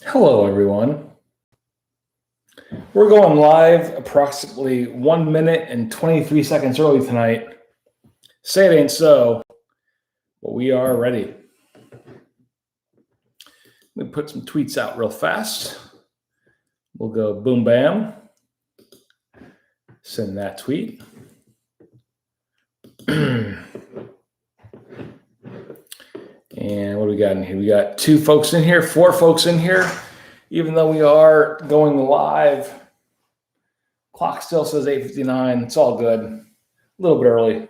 Hello, everyone. We're going live approximately 1 minute and 23 seconds early tonight. Say it ain't so, but we are ready. Let me put some tweets out real fast. We'll go boom, bam. Send that tweet. And what do we got in here? We got 2 folks in here, 4 folks in here. Even though we are going live, clock still says 8:59. It's all good. A little bit early.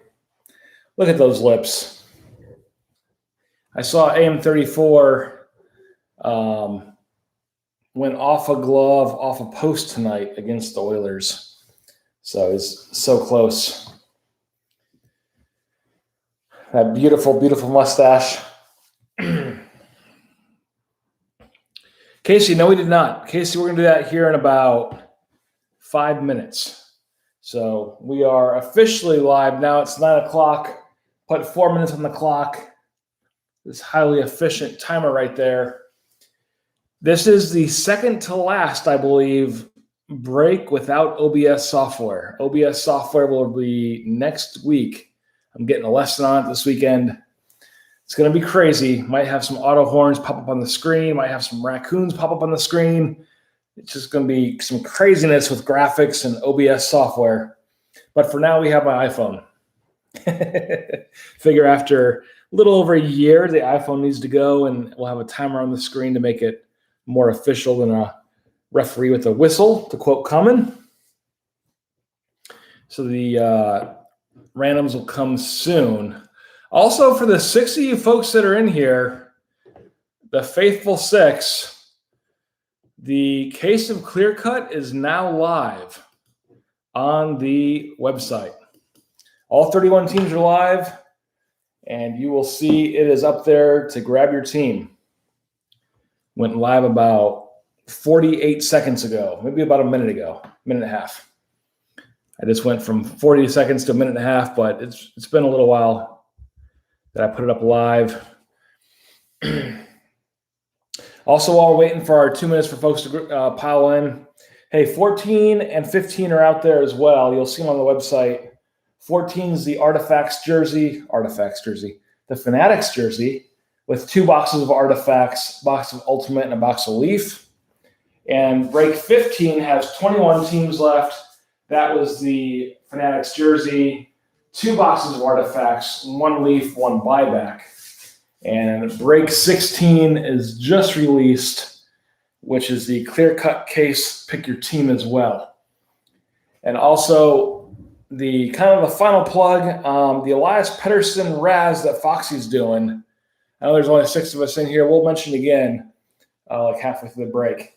Look at those lips. I saw AM34 went off a glove, off a post tonight against the Oilers. So it's so close. That beautiful, beautiful mustache. Casey, no, we did not. Casey, we're going to do that here in about 5 minutes. So we are officially live now. It's 9 o'clock. Put 4 minutes on the clock. This highly efficient timer right there. This is the second to last, I believe, break without OBS software. OBS software will be next week. I'm getting a lesson on it this weekend. It's going to be crazy. Might have some auto horns pop up on the screen. Might have some raccoons pop up on the screen. It's just going to be some craziness with graphics and OBS software. But for now, we have my iPhone. Figure after a little over a year, the iPhone needs to go, and we'll have a timer on the screen to make it more official than a referee with a whistle, to quote Common. So the randoms will come soon. Also, for the 6 of you folks that are in here, the faithful 6, the case of Clear Cut is now live on the website. All 31 teams are live, and you will see it is up there to grab your team. Went live about 48 seconds ago, maybe about a minute ago, minute and a half. I just went from 40 seconds to a minute and a half, but it's been a little while that I put it up live. Also, while we're waiting for our 2 minutes for folks to pile in, hey, 14 and 15 are out there as well. You'll see them on the website. 14 is the Artifacts jersey, the Fanatics jersey with 2 boxes of Artifacts, box of Ultimate, and a box of Leaf. And break 15 has 21 teams left. That was the Fanatics jersey, 2 boxes of Artifacts, 1 Leaf, 1 buyback. And break 16 is just released, which is the clear-cut case, pick your team as well. And also the kind of the final plug, the Elias Pettersson Raz that Foxy's doing. I know there's only 6 of us in here. We'll mention again like halfway through the break.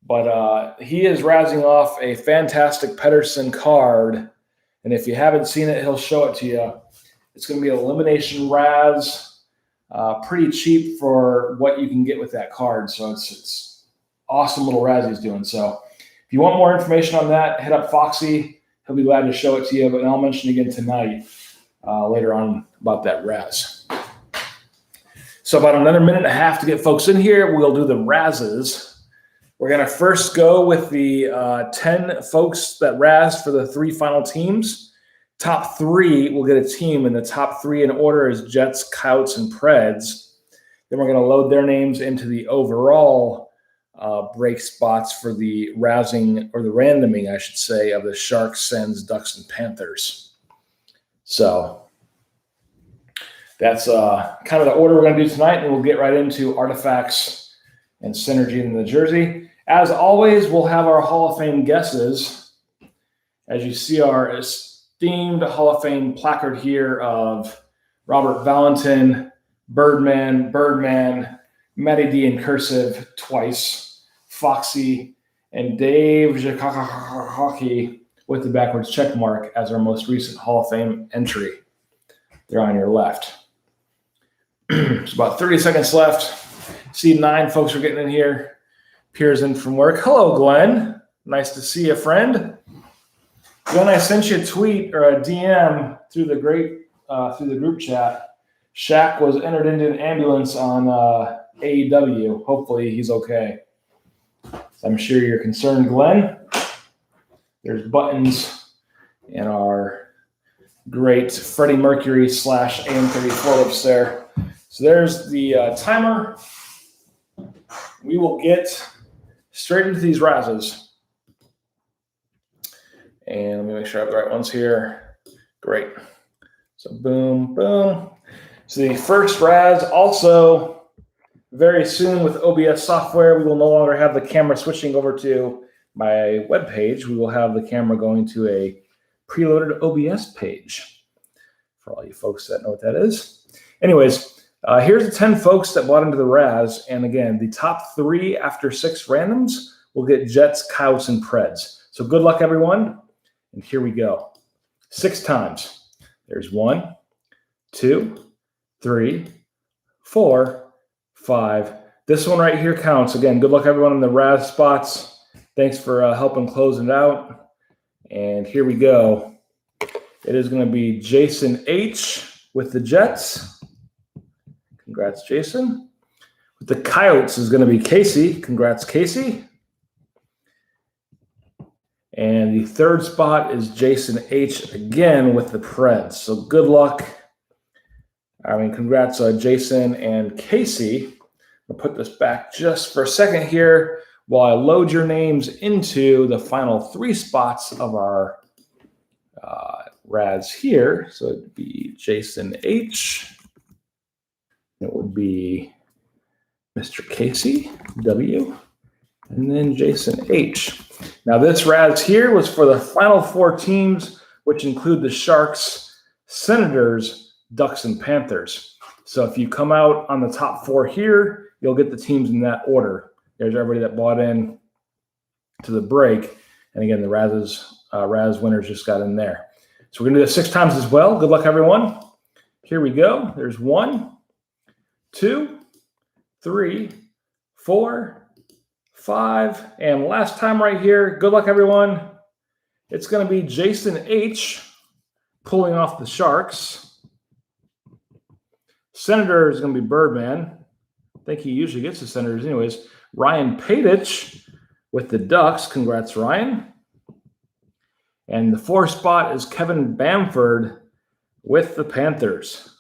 But he is razzing off a fantastic Pettersson card. And if you haven't seen it, he'll show it to you. It's going to be an elimination Raz, pretty cheap for what you can get with that card. So it's awesome little Raz he's doing. So if you want more information on that, hit up Foxy. He'll be glad to show it to you. But I'll mention again tonight, later on, about that Raz. So about another minute and a half to get folks in here. We'll do the Razes. We're going to first go with the 10 folks that Raz for the 3 final teams. Top 3 will get a team, and the top 3 in order is Jets, Coyotes, and Preds. Then we're going to load their names into the overall break spots for the rousing, or the randoming, I should say, of the Sharks, Sens, Ducks, and Panthers. So that's kind of the order we're going to do tonight, and we'll get right into Artifacts and Synergy in the jersey. As always, we'll have our Hall of Fame guesses. As you see, our esteemed Hall of Fame placard here of Robert Valentin, Birdman, Matty D in cursive twice, Foxy, and Dave Hockey with the backwards check mark as our most recent Hall of Fame entry. They're on your left. It's about 30 seconds left. See 9 folks are getting in here. Peers in from work. Hello, Glenn. Nice to see you, friend. Glenn, I sent you a tweet or a DM through the group chat. Shaq was entered into an ambulance on AEW. Hopefully he's okay. I'm sure you're concerned, Glenn. There's buttons in our great Freddie Mercury / AM34 lips there. So there's the timer. We will get straight into these Razzes. And let me make sure I have the right ones here. Great. So boom, boom. So the first Raz, also very soon with OBS software, we will no longer have the camera switching over to my webpage. We will have the camera going to a preloaded OBS page for all you folks that know what that is. Anyways, here's the 10 folks that bought into the Raz. And again, the top 3 after 6 randoms will get Jets, Coyotes, and Preds. So good luck, everyone. And here we go. 6 times. There's 1, 2, 3, 4, 5. This one right here counts. Again, good luck, everyone, in the Raz spots. Thanks for helping close it out. And here we go. It is going to be Jason H. with the Jets. Congrats, Jason. With the Coyotes is going to be Casey. Congrats, Casey. And the third spot is Jason H. again with the Preds. So good luck. Congrats, Jason and Casey. I'll put this back just for a second here while I load your names into the final 3 spots of our Raz here. So it'd be Jason H. It would be Mr. Casey W. And then Jason H. Now this Raz here was for the final 4 teams, which include the Sharks, Senators, Ducks, and Panthers. So if you come out on the top 4 here, you'll get the teams in that order. There's everybody that bought in to the break. And again, the Raz winners just got in there. So we're going to do this 6 times as well. Good luck, everyone. Here we go. There's 1, 2, 3, 4, 5, and last time right here. Good luck, everyone. It's going to be Jason H. pulling off the Sharks. Senator is going to be Birdman. I think he usually gets the Senators anyways. Ryan Paitich with the Ducks. Congrats, Ryan. And the 4th spot is Kevin Bamford with the Panthers.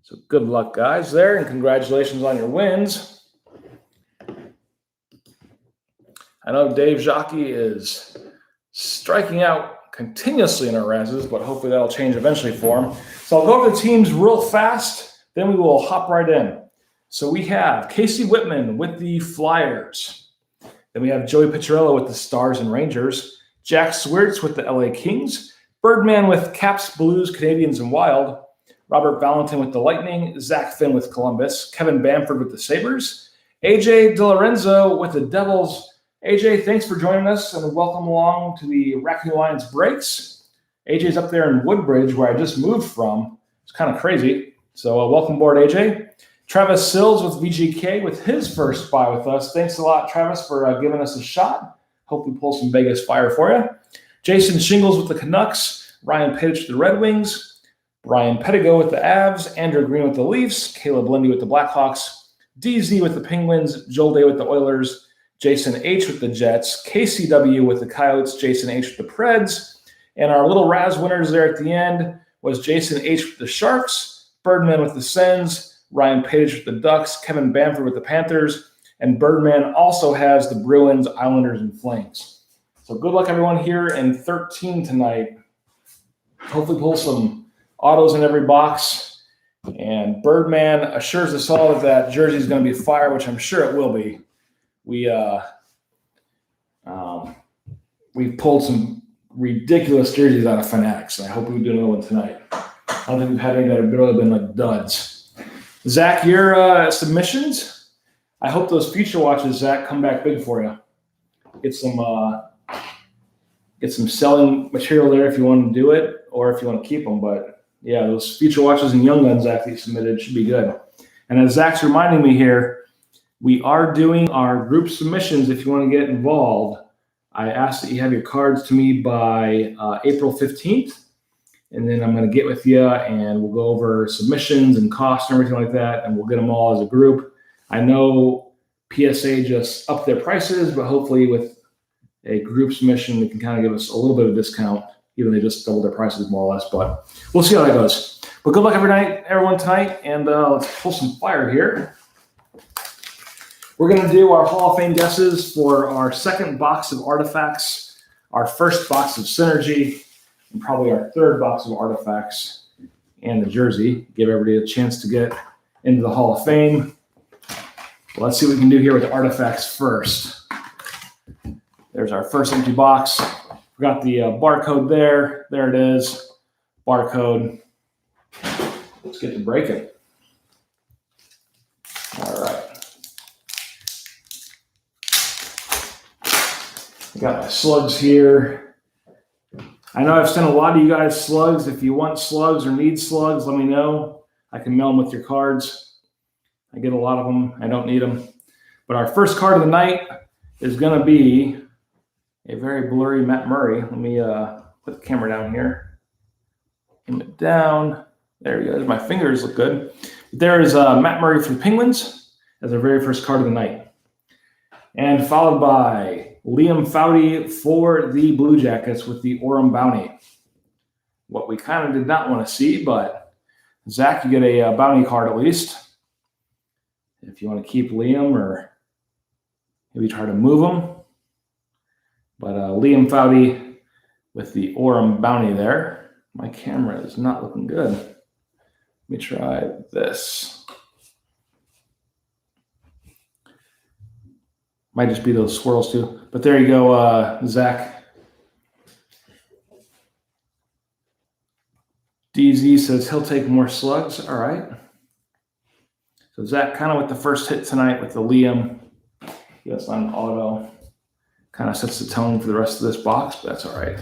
So good luck, guys, there, and congratulations on your wins. I know Dave Jockey is striking out continuously in our Razzes, but hopefully that'll change eventually for him. So I'll go over the teams real fast, then we will hop right in. So we have Casey Whitman with the Flyers. Then we have Joey Picciarello with the Stars and Rangers. Jack Swirtz with the LA Kings. Birdman with Caps, Blues, Canadians, and Wild. Robert Valentin with the Lightning. Zach Finn with Columbus. Kevin Bamford with the Sabres. AJ DiLorenzo with the Devils. AJ, thanks for joining us, and welcome along to the Raccoon Alliance breaks. AJ's up there in Woodbridge, where I just moved from. It's kind of crazy. So welcome aboard, AJ. Travis Sills with VGK with his first buy with us. Thanks a lot, Travis, for giving us a shot. Hope we pull some Vegas fire for you. Jason Shingles with the Canucks. Ryan Paitich with the Red Wings. Brian Pettigo with the Avs. Andrew Green with the Leafs. Caleb Lindy with the Blackhawks. DZ with the Penguins. Joel Day with the Oilers. Jason H. with the Jets, KCW with the Coyotes, Jason H. with the Preds, and our little Raz winners there at the end was Jason H. with the Sharks, Birdman with the Sens, Ryan Paitich with the Ducks, Kevin Bamford with the Panthers, and Birdman also has the Bruins, Islanders, and Flames. So good luck, everyone, here in 13 tonight. Hopefully pull some autos in every box, and Birdman assures us all that that jersey is going to be fire, which I'm sure it will be. We've pulled some ridiculous jerseys out of Fanatics, and I hope we do another one tonight. I don't think we've had any that have really been like duds. Zach, your submissions, I hope those future watches, Zach, come back big for you. Get some selling material there if you want to do it, or if you want to keep them. But yeah, those future watches and Young Guns, Zach, that you submitted should be good. And as Zach's reminding me here, we are doing our group submissions. If you want to get involved, I ask that you have your cards to me by April 15th. And then I'm going to get with you and we'll go over submissions and costs and everything like that. And we'll get them all as a group. I know PSA just upped their prices, but hopefully with a group submission, they can kind of give us a little bit of discount, even though they just doubled their prices more or less. But we'll see how that goes. But good luck everyone tonight, and let's pull some fire here. We're going to do our Hall of Fame guesses for our second box of artifacts, our first box of Synergy, and probably our third box of artifacts and the jersey. Give everybody a chance to get into the Hall of Fame. Well, let's see what we can do here with the artifacts first. There's our first empty box. We got the barcode there. There it is. Barcode. Let's get to breaking. All right. I got my slugs here. I know I've sent a lot of you guys slugs. If you want slugs or need slugs, let me know. I can mail them with your cards. I get a lot of them. I don't need them. But our first card of the night is going to be a very blurry Matt Murray. Let me put the camera down here. Aim it down. There we go. My fingers look good. There is Matt Murray for the Penguins as our very first card of the night. And followed by Liam Foudy for the Blue Jackets with the Orem Bounty. What we kind of did not want to see, but Zach, you get a bounty card at least. If you want to keep Liam or maybe try to move him. But Liam Foudy with the Orem Bounty there. My camera is not looking good. Let me try this. Might just be those swirls too. But there you go, Zach. DZ says he'll take more slugs. All right. So Zach kind of with the first hit tonight with the Liam. Yes, on auto. Kind of sets the tone for the rest of this box, but that's all right.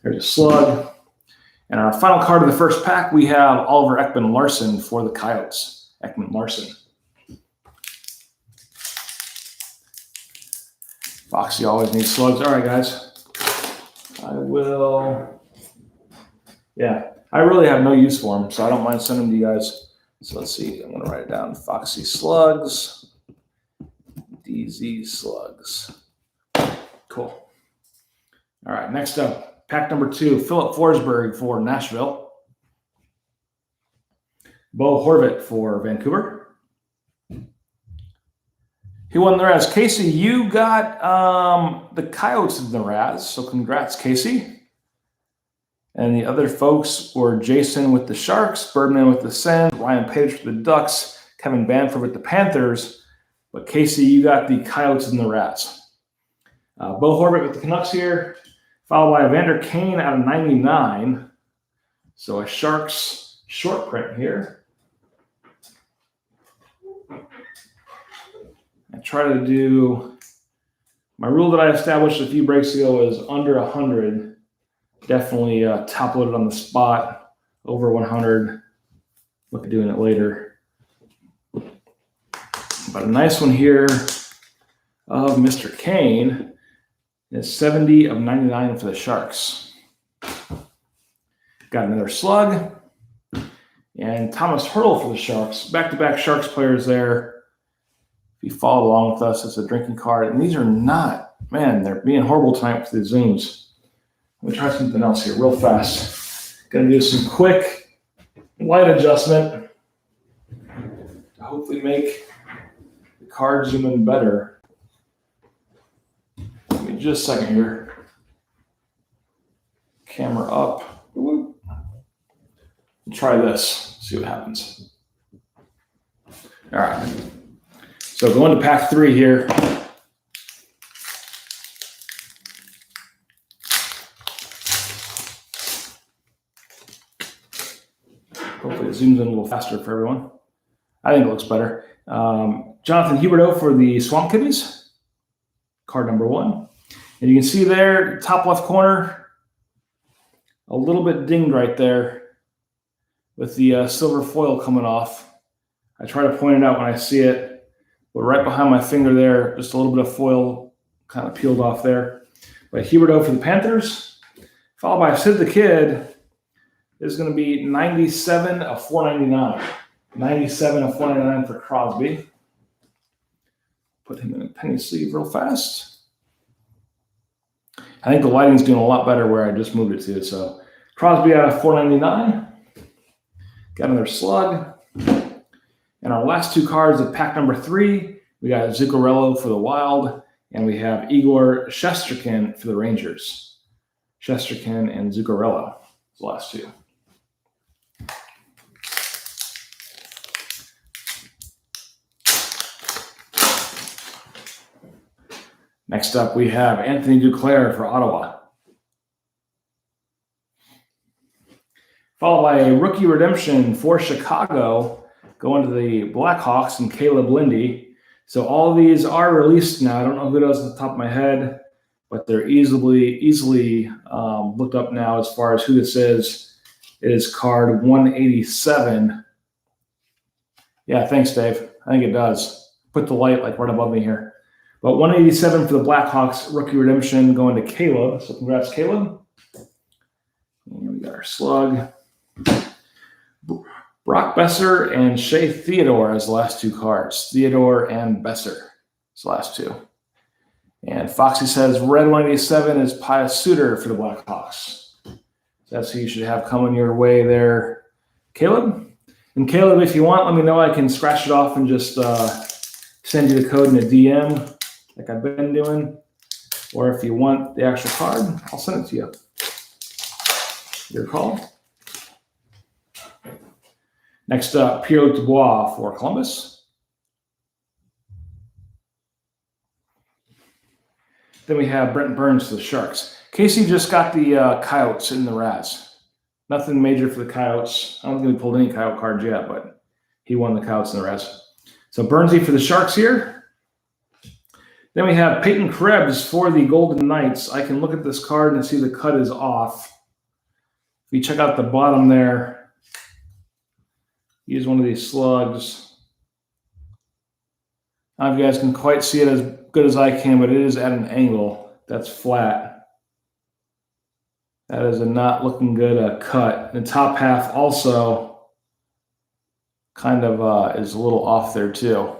There's a slug. And our final card of the first pack, we have Oliver Ekman Larson for the Coyotes. Ekman Larson. Foxy always needs slugs. All right, guys. I really have no use for them, so I don't mind sending them to you guys. So let's see. I'm going to write it down. Foxy slugs. DZ slugs. Cool. All right, next up, pack number 2, Philip Forsberg for Nashville. Bo Horvat for Vancouver. He won the Raz. Casey, you got the Coyotes in the Raz, so congrats, Casey. And the other folks were Jason with the Sharks, Birdman with the Sens, Ryan Page with the Ducks, Kevin Banford with the Panthers. But Casey, you got the Coyotes in the Raz. Bo Horvat with the Canucks here, followed by Evander Kane out of 99. So a Sharks short print here. I try to do, my rule that I established a few breaks ago is under 100. Definitely top loaded on the spot, over 100. Look at doing it later. But a nice one here of Mr. Kane is 70 of 99 for the Sharks. Got another slug. And Thomas Hertl for the Sharks. Back-to-back Sharks players there. If you follow along with us, it's a drinking card. And these are not, man, they're being horrible tonight with the zooms. Let me try something else here real fast. Going to do some quick light adjustment to hopefully make the card zoom in better. Give me just a second here. Camera up. Try this, see what happens. All right. So going to pack 3 here. Hopefully it zooms in a little faster for everyone. I think it looks better. Jonathan Huberdeau for the Swamp Kitties. Card number 1. And you can see there, top left corner, a little bit dinged right there with the silver foil coming off. I try to point it out when I see it. But right behind my finger there, just a little bit of foil kind of peeled off there. But Huberdeau for the Panthers, followed by Sid the Kid, is going to be 97 of 499. 97 of 499 for Crosby. put him in a penny sleeve real fast. I think the lighting's doing a lot better where I just moved it to. So Crosby out of 499. Got another slug. And our last two cards of pack number 3, we got Zuccarello for the Wild, and we have Igor Shesterkin for the Rangers. Shesterkin and Zuccarello, the last two. Next up, we have Anthony Duclear for Ottawa. Followed by a rookie redemption for Chicago, going to the Blackhawks and Caleb Lindy. So all of these are released now. I don't know who it is off the top of my head, but they're easily looked up now as far as who this is. It is card 187. Yeah, thanks, Dave. I think it does. Put the light like right above me here. But 187 for the Blackhawks, rookie redemption going to Caleb. So congrats, Caleb. And we got our slug. Brock Besser and Shea Theodore as the last two cards. Theodore and Besser as the last two. And Foxy says red 187 is Pius Suter for the Blackhawks. So that's who you should have coming your way there, Caleb. And Caleb, if you want, let me know. I can scratch it off and just send you the code in a DM like I've been doing. Or if you want the actual card, I'll send it to you. Your call. Next up, Pierre Dubois for Columbus. Then we have Brent Burns for the Sharks. Casey just got the Coyotes in the Raz. Nothing major for the Coyotes. I don't think we pulled any Coyote cards yet, but he won the Coyotes in the Raz. So Burnsy for the Sharks here. Then we have Peyton Krebs for the Golden Knights. I can look at this card and see the cut is off. If you check out the bottom there, use one of these slugs. I don't know if you guys can quite see it as good as I can, but it is at an angle. That's flat. That is a not looking good cut. The top half also kind of is a little off there too.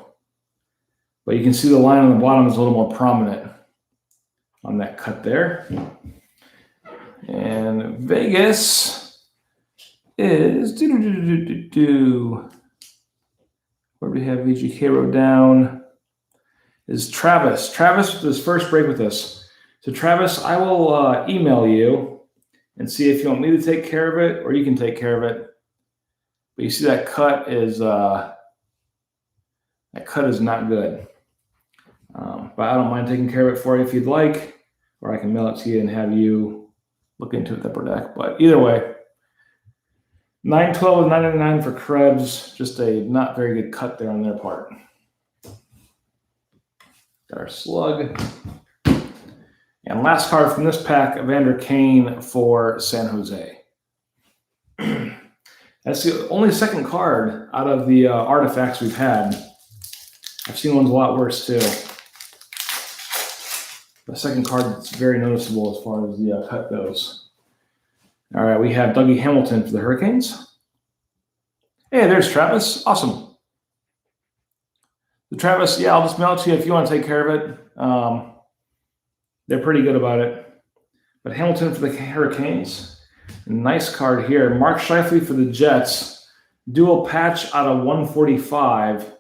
But you can see the line on the bottom is a little more prominent on that cut there. And Vegas is where we have VGK wrote down is Travis. Travis with his first break with us. So Travis, I will email you and see if you want me to take care of it or you can take care of it. But you see that cut is not good. But I don't mind taking care of it for you if you'd like, or I can mail it to you and have you look into it, Upper Deck. But either way, 912 and 999 for Krebs. Just a not very good cut there on their part. Got our slug. And last card from this pack, Evander Kane for San Jose. That's the only second card out of the artifacts we've had. I've seen ones a lot worse too. The second card that's very noticeable as far as the cut goes. All right, we have Dougie Hamilton for the Hurricanes. Hey, there's Travis. Awesome. So Travis, yeah, I'll just mail it to you if you want to take care of it. They're pretty good about it. But Hamilton for the Hurricanes. Nice card here. Mark Scheifele for the Jets. Dual patch out of 145.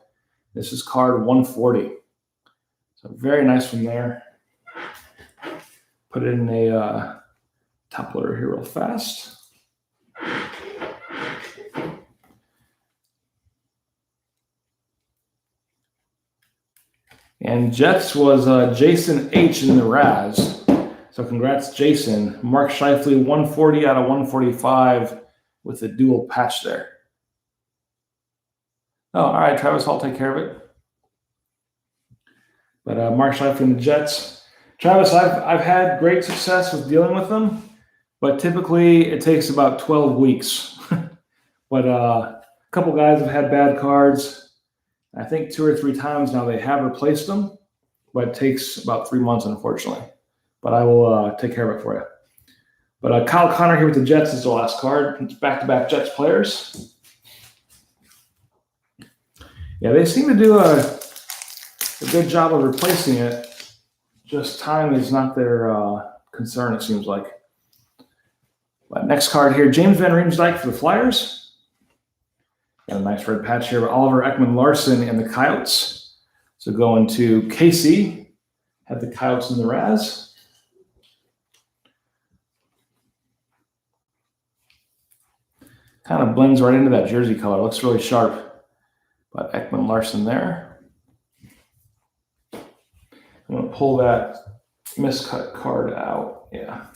This is card 140. So very nice from there. Put it in a top loader here real fast. And Jets was Jason H in the Raz. So congrats, Jason. Mark Scheifele, 140 out of 145 with a dual patch there. Oh, all right, Travis, I'll take care of it. But Mark Scheifele and the Jets. Travis, I've had great success with dealing with them, but typically it takes about 12 weeks. But a couple guys have had bad cards. I think 2 or 3 times now they have replaced them, but it takes about 3 months, unfortunately. But I will take care of it for you. But Kyle Connor here with the Jets is the last card. It's back-to-back Jets players. Yeah, they seem to do a good job of replacing it. Just time is not their concern, it seems like. But next card here, James Van Riemsdyk for the Flyers. Got a nice red patch here, Oliver Ekman Larson and the Coyotes. So going to KC, had the Coyotes in the Raz. Kind of blends right into that jersey color. Looks really sharp. But Ekman Larson there. I'm going to pull that miscut card out. Yeah.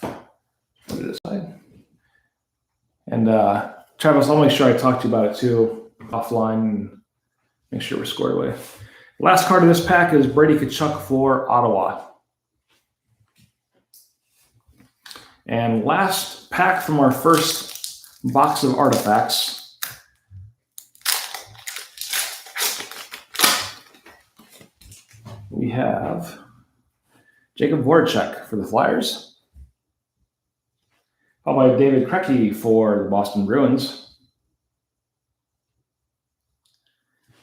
Put it aside. And Travis, I'll make sure I talk to you about it too offline and make sure we're squared away. Last card of this pack is Brady Tkachuk for Ottawa. And last pack from our first box of artifacts. We have Jacob Voracek for the Flyers. Followed by David Krebs for the Boston Bruins.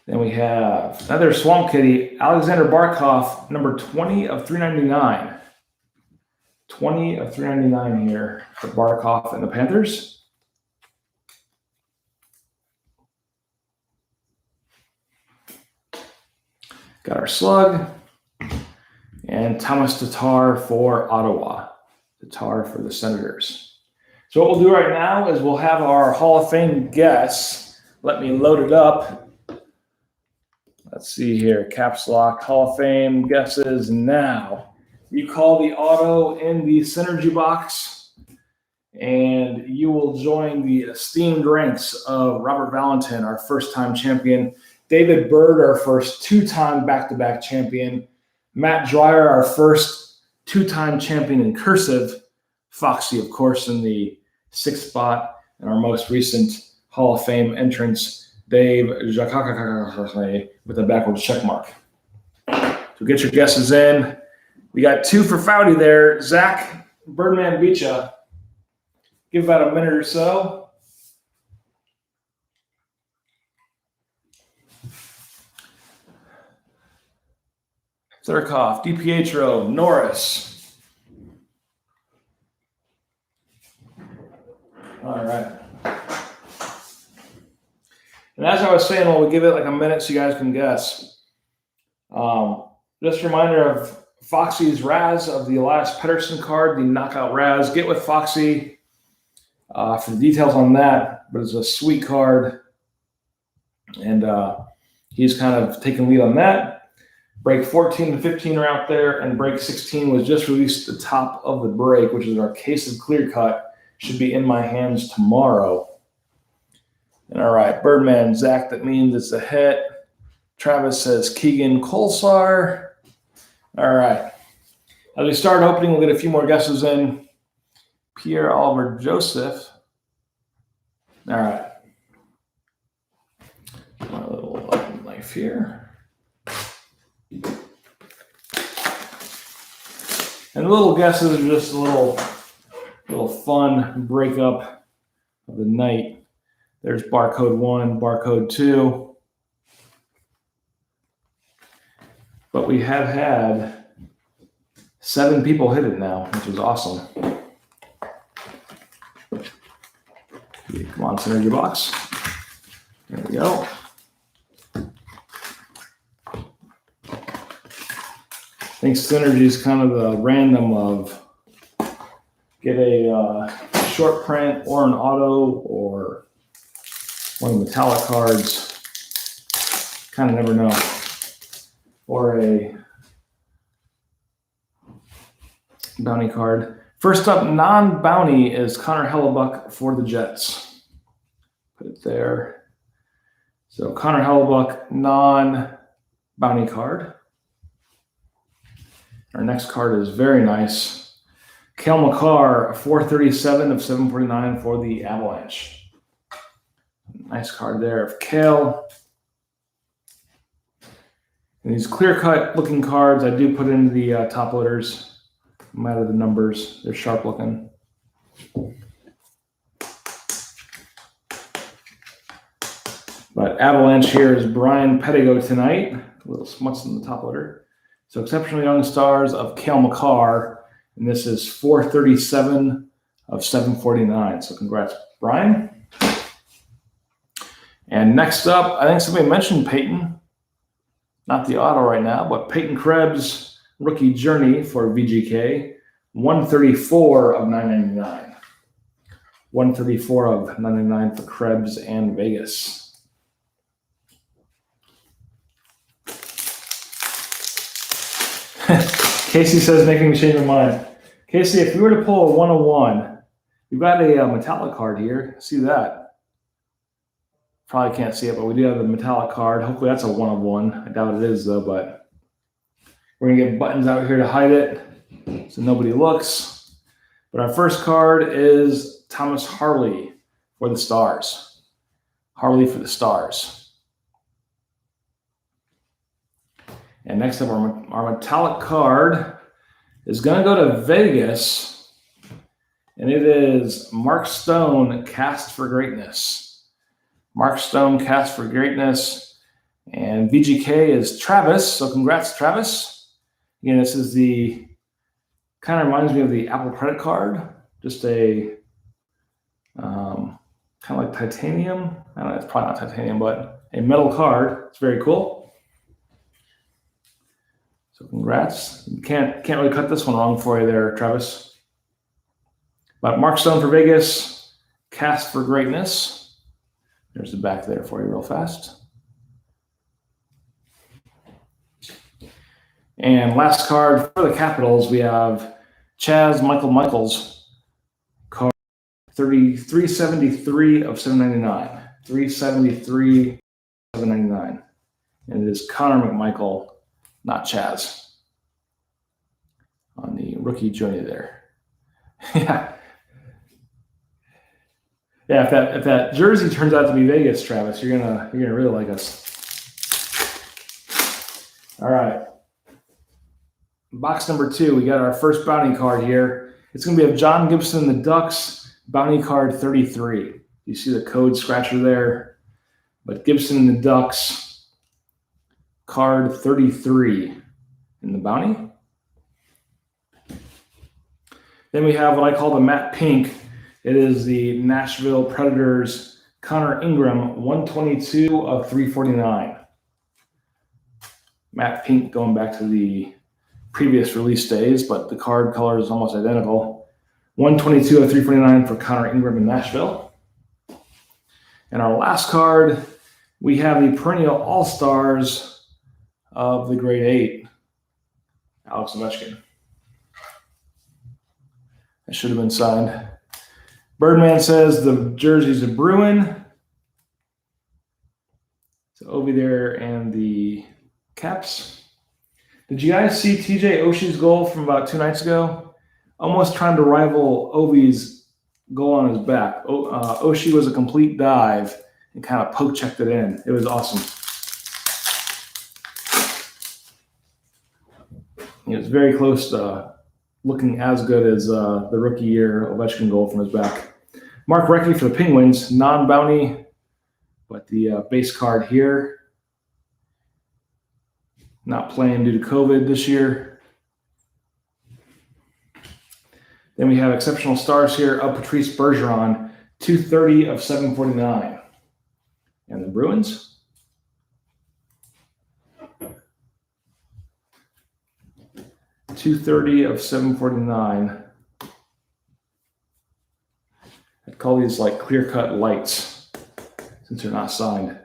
Then we have another Swamp Kitty, Alexander Barkhoff, number 20 of 399. 20 of 399 here for Barkhoff and the Panthers. Got our slug. And Thomas Tatar for Ottawa. Tatar for the Senators. So what we'll do right now is we'll have our Hall of Fame guess. Let me load it up. Let's see here. Caps lock, Hall of Fame guesses now. You call the auto in the Synergy box, and you will join the esteemed ranks of Robert Valentin, our first-time champion, David Bird, our first two-time back-to-back champion, Matt Dreyer, our first two-time champion in cursive, Foxy, of course, in the 6th spot, and our most recent Hall of Fame entrance, Dave Jacques with a backwards check mark. So get your guesses in. We got 2 for Foudy there. Zach, Birdman beat ya. Give about a minute or so. Thurkoff, DiPietro, Norris. All right. And as I was saying, we'll give it like a minute so you guys can guess. Just a reminder of Foxy's Raz of the Elias Pettersson card, the knockout Raz. Get with Foxy for the details on that, but it's a sweet card. And he's kind of taking lead on that. Break 14 and 15 are out there, and break 16 was just released at the top of the break, which is our case of clear cut. Should be in my hands tomorrow. And all right, Birdman, Zach, that means it's a hit. Travis says Keegan Kolsar. All right. As we start opening, we'll get a few more guesses in. Pierre Oliver Joseph. All right. My little knife here. And the little guesses are just a little fun breakup of the night. There's barcode 1, barcode 2. But we have had 7 people hit it now, which is awesome. Come on, Synergy box. There we go. I think Synergy is kind of the random of get a short print or an auto or one of the metallic cards. Kind of never know. Or a bounty card. First up, non-bounty is Connor Hellebuyck for the Jets. Put it there. So Connor Hellebuyck, non-bounty card. Our next card is very nice. Cale Makar, 437 of 749 for the Avalanche. Nice card there of Cale. And these clear-cut looking cards, I do put into the top loaders. No matter the numbers, they're sharp looking. But Avalanche here is Brian Pedigo tonight. A little smuts in the top loader. So Exceptional Young Stars of Cale Makar. And this is 437 of 749. So congrats, Brian. And next up, I think somebody mentioned Peyton. Not the auto right now, but Peyton Krebs, rookie journey for VGK. 134 of 999. 134 of 999 for Krebs and Vegas. Casey says, making me change my mind. Casey, if we were to pull a 101, we've got a metallic card here. See that? Probably can't see it, but we do have the metallic card. Hopefully that's a 1 of 1. I doubt it is, though, but we're going to get buttons out here to hide it so nobody looks. But our first card is Thomas Harley for the Stars. Harley for the Stars. And next up, our metallic card is going to go to Vegas, and it is Mark Stone, Cast for Greatness. Mark Stone, Cast for Greatness, and VGK is Travis, so congrats, Travis. Again, this is the, kind of reminds me of the Apple credit card, just a kind of like titanium. I don't know, it's probably not titanium, but a metal card. It's very cool. So congrats. You can't really cut this one wrong for you there, Travis. But Mark Stone for Vegas, Cast for Greatness. There's the back there for you real fast. And last card for the Capitals, we have Chaz Michaels card 373 of 799. 373 of 799. And it is Connor McMichael, not Chaz, on the rookie journey there. Yeah. Yeah, if that jersey turns out to be Vegas, Travis, you're gonna really like us. All right. Box number 2, we got our first bounty card here. It's gonna be of John Gibson, the Ducks, bounty card 33. You see the code scratcher there, but Gibson and the Ducks, card 33 in the bounty. Then we have what I call the matte pink. It is the Nashville Predators Connor Ingram, 122 of 349. Matte pink going back to the previous release days, but the card color is almost identical. 122 of 349 for Connor Ingram in Nashville. And our last card, we have the perennial All-Stars of the grade 8, Alex Ovechkin. That should have been signed. Birdman says the jersey's a Bruin. So Ovi there and the Caps. Did you guys see TJ Oshie's goal from about 2 nights ago? Almost trying to rival Ovi's goal on his back. Oshie was a complete dive and kind of poke checked it in. It was awesome. He was very close to looking as good as the rookie year Ovechkin goal from his back. Mark Recchi for the Penguins, non-bounty, but the base card here. Not playing due to COVID this year. Then we have exceptional stars here of Patrice Bergeron, 230 of 749. And the Bruins. 230 of 749. I'd call these like clear-cut lights since they're not signed.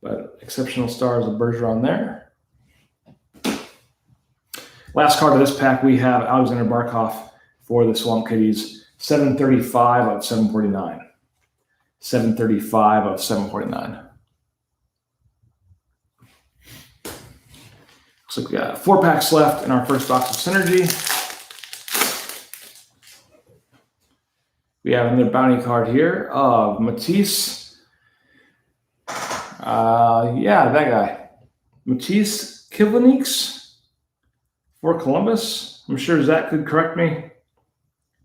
But exceptional stars of Bergeron there. Last card of this pack, we have Alexander Barkhoff for the Swamp Kitties, 735 of 749. 735 of 749. Looks like we got 4 packs left in our first box of Synergy. We have another bounty card here of Matisse. Yeah, that guy. Matisse Kivlenieks for Columbus. I'm sure Zach could correct me.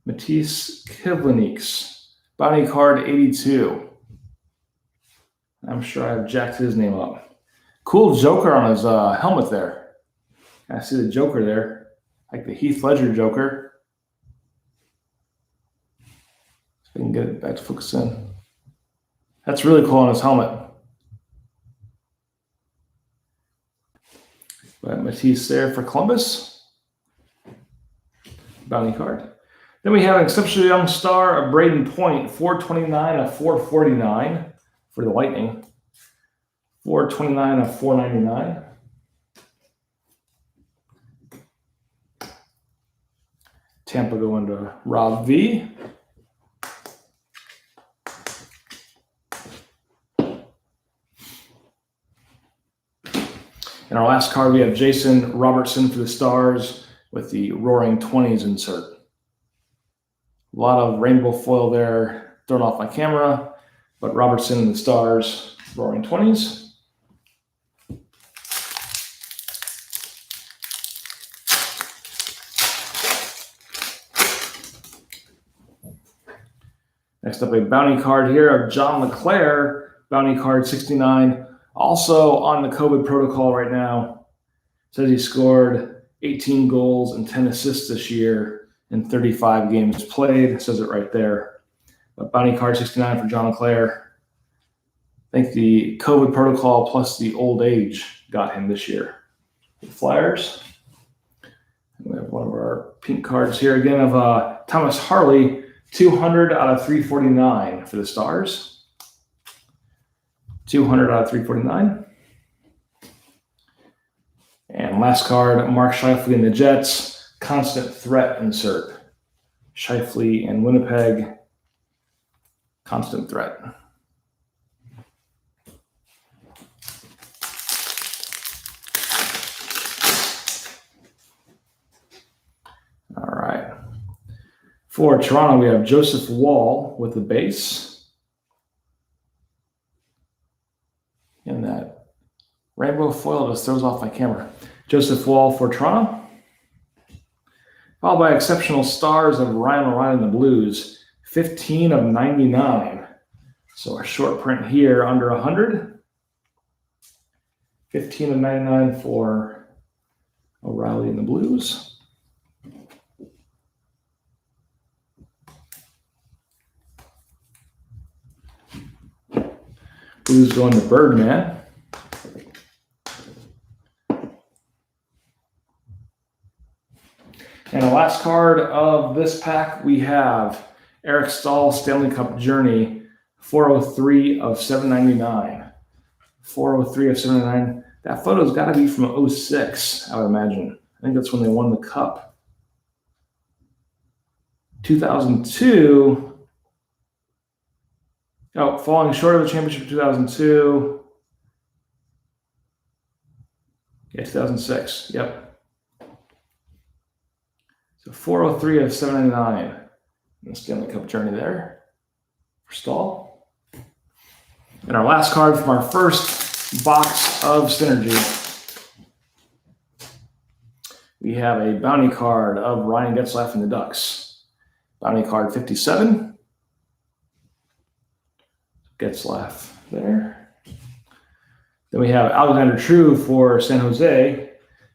Matisse Kivlenieks. Bounty card 82. I'm sure I've jacked his name up. Cool Joker on his helmet there. I see the Joker there, like the Heath Ledger Joker. So we can get it back to focus in. That's really cool on his helmet. Got Matisse there for Columbus. Bounty card. Then we have an exceptionally young star of Braden Point, 429 of 449 for the Lightning. 429 of 499. Tampa going to Rob V. In our last card, we have Jason Robertson for the Stars with the Roaring 20s insert. A lot of rainbow foil there thrown off my camera, but Robertson and the Stars, Roaring 20s. Next up, a bounty card here of John LeClair, bounty card 69. Also on the COVID protocol right now. Says he scored 18 goals and 10 assists this year in 35 games played. It says it right there. But bounty card 69 for John LeClair. I think the COVID protocol plus the old age got him this year. The Flyers. And we have one of our pink cards here again of Thomas Harley, 200 out of 349 for the Stars. 200 out of 349. And last card, Mark Scheifele and the Jets, constant threat insert. Scheifele and Winnipeg, constant threat. All right. For Toronto, we have Joseph Wall with the base. And that rainbow foil just throws off my camera. Joseph Wall for Toronto. Followed by exceptional stars of Ryan O'Reilly and the Blues. 15 of 99. So a short print here under 100. 15 of 99 for O'Reilly and the Blues. Blues going to Birdman. And the last card of this pack, we have Eric Stahl Stanley Cup Journey, 403 of 799. 403 of 799. That photo's got to be from 06, I would imagine. I think that's when they won the Cup. 2002. Oh, falling short of the championship in 2002. Yeah, 2006. Yep. So 403 of 799. The Stanley Cup journey there for Stahl. And our last card from our first box of Synergy. We have a bounty card of Ryan Getzlaf and the Ducks. Bounty card 57. Getzlaf there. Then we have Alexander True for San Jose.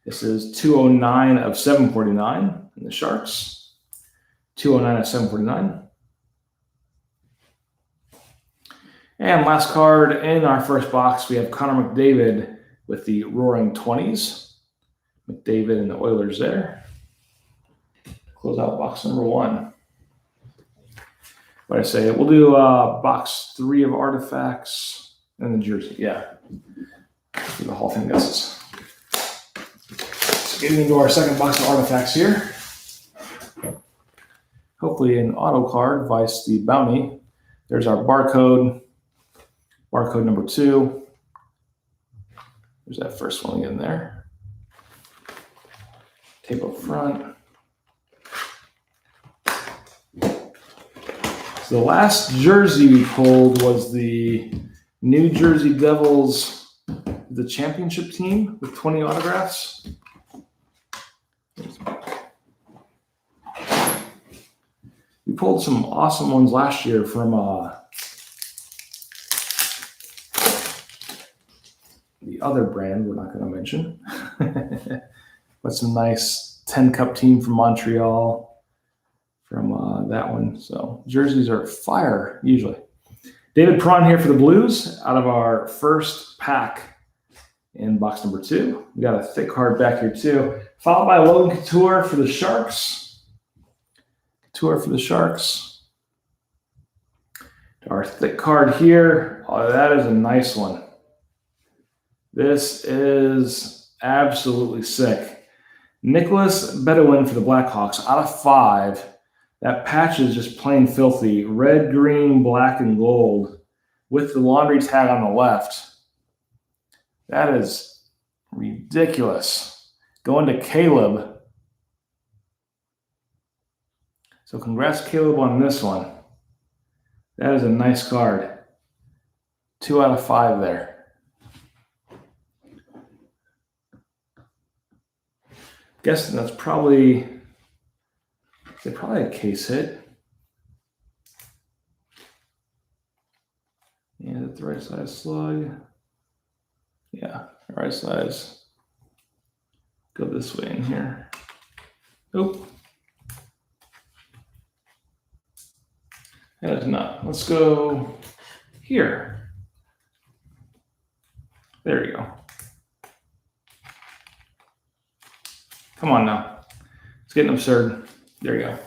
This is 209 of 749 in the Sharks. 209 of 749. And last card in our first box, we have Connor McDavid with the Roaring 20s. McDavid and the Oilers there. Close out box number 1. What I say, we'll do box 3 of artifacts and the jersey. Yeah, do the whole thing guesses. So getting into our second box of artifacts here. Hopefully an auto card, vice the bounty. There's our barcode. Barcode number 2. There's that first one again there. Tape up front. So the last jersey we pulled was the New Jersey Devils, the championship team with 20 autographs. We pulled some awesome ones last year from the other brand we're not going to mention. But some nice 10-cup team from Montreal from that one. So jerseys are fire usually. David Prawn here for the Blues out of our first pack in box number 2. We got a thick card back here too. Followed by Logan Couture for the Sharks. Couture for the Sharks. Our thick card here. Oh, that is a nice one. This is absolutely sick. Nicholas Bedouin for the Blackhawks out of 5. That patch is just plain filthy. Red, green, black, and gold with the laundry tag on the left. That is ridiculous. Going to Caleb. So congrats, Caleb, on this one. That is a nice card. 2 out of 5 there. Guessing that's probably a case hit. Yeah, that's the right size slug. Yeah, right size. Go this way in here. Nope. That is not. Let's go here. There you go. Come on now. It's getting absurd. There you go.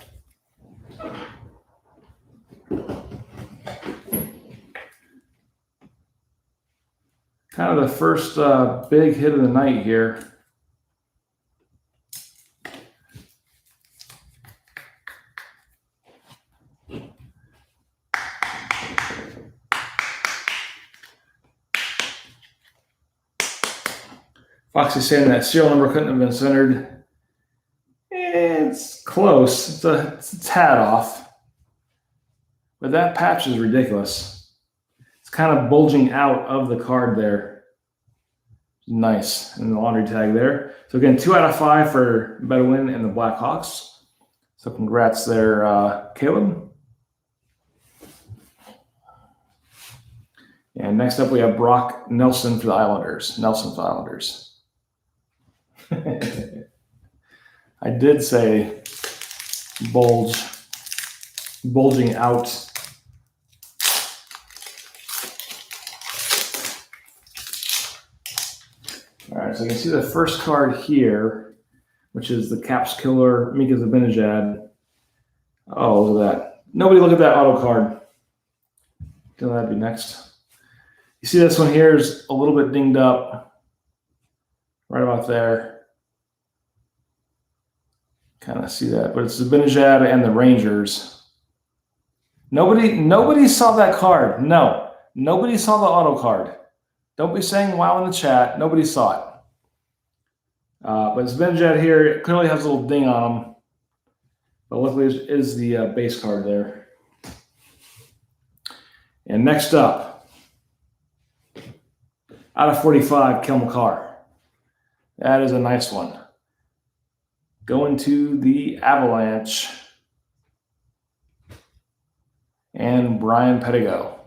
Kind of the first big hit of the night here. Foxy's saying that serial number couldn't have been centered. It's close. It's a tad off. But that patch is ridiculous. It's kind of bulging out of the card there. Nice. And the laundry tag there. So again, 2 out of 5 for Bedouin and the Blackhawks. So congrats there, Caleb. And next up we have Brock Nelson for the Islanders. Nelson for the Islanders. I did say bulging out. All right, so you can see the first card here, which is the Caps Killer, Mika Zibanejad. Oh, look at that. Nobody look at that auto card. That'd be next. You see this one here is a little bit dinged up. Right about there. Kind of see that, but it's Zibanejad and the Rangers. Nobody saw that card. No, nobody saw the auto card. Don't be saying wow in the chat. Nobody saw it. But Zibanejad here clearly has a little ding on him. But luckily it is the base card there. And next up, out of 45, Kel McCarr. That is a nice one. Going to the Avalanche. And Brian Pettigo.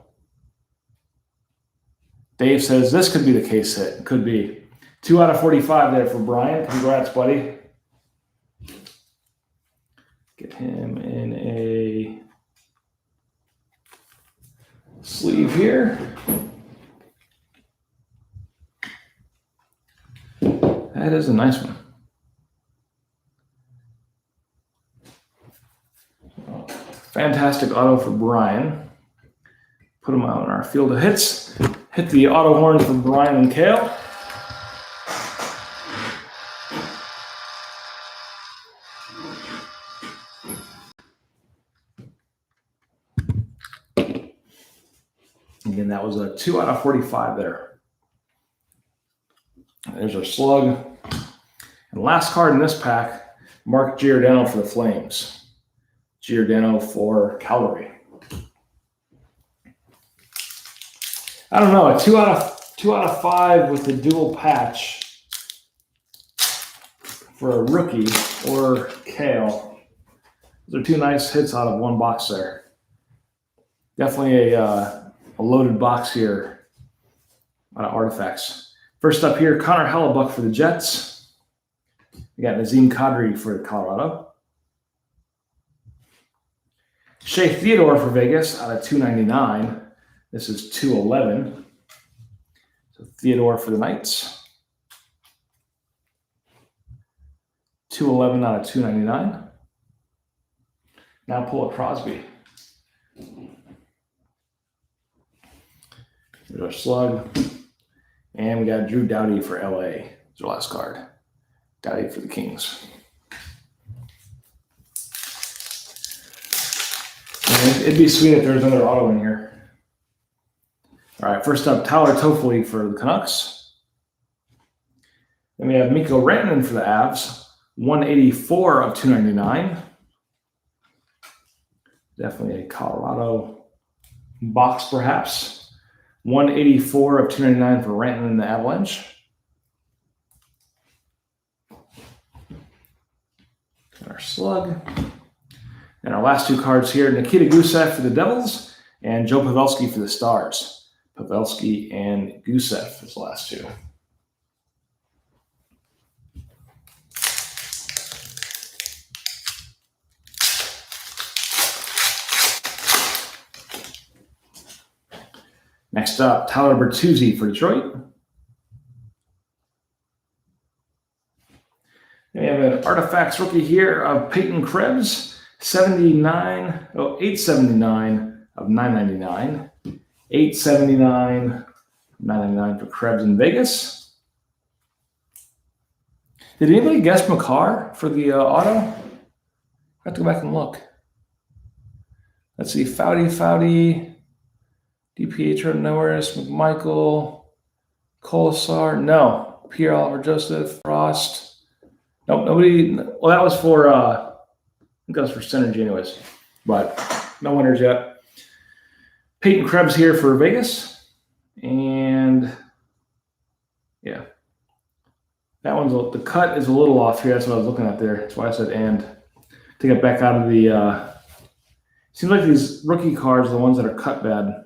Dave says this could be the case hit. Could be. 2 out of 45 there for Brian. Congrats, buddy. Get him in a sleeve here. That is a nice one. Fantastic auto for Brian. Put him out in our field of hits. Hit the auto horn for Brian and Kale. Again, that was a 2 out of 45 there. There's our slug. And last card in this pack, Mark Giordano for the Flames. Giordano for Calgary. I don't know, a 2 out of 5 with the dual patch for a rookie or Kale. Those are 2 nice hits out of one box there. Definitely a loaded box here out of Artifacts. First up here, Connor Hellebuyck for the Jets. We got Nazem Kadri for Colorado. Shea Theodore for Vegas out of 299. This is 211. So Theodore for the Knights. 211 out of 299. Now pull a Crosby. There's our slug. And we got Drew Doughty for LA. It's our last card. Doughty for the Kings. And it'd be sweet if there was another auto in here. All right, first up, Tyler Toffoli for the Canucks. Then we have Mikko Rantanen for the Avs. 184 of 299. Definitely a Colorado box, perhaps. 184 of 299 for Rantanen and the Avalanche. And our slug. And our last two cards here, Nikita Gusev for the Devils and Joe Pavelski for the Stars. Pavelski and Gusev is the last two. Next up, Tyler Bertuzzi for Detroit. And we have an Artifacts rookie here of Peyton Krebs, 879 of 999. 879, 999 for Krebs in Vegas. Did anybody guess McCarr for the auto? I have to go back and look. Let's see, Foudy, DiPietro, Norris, McMichael, Colasar, no. Pierre Oliver Joseph, Frost. Nope, nobody. Well, that was for, I think that was for Synergy anyways, but no winners yet. Peyton Krebs here for Vegas. And yeah, that one's, the cut is a little off here. That's what I was looking at there. That's why I said and. To get back out of the, seems like these rookie cards are the ones that are cut bad.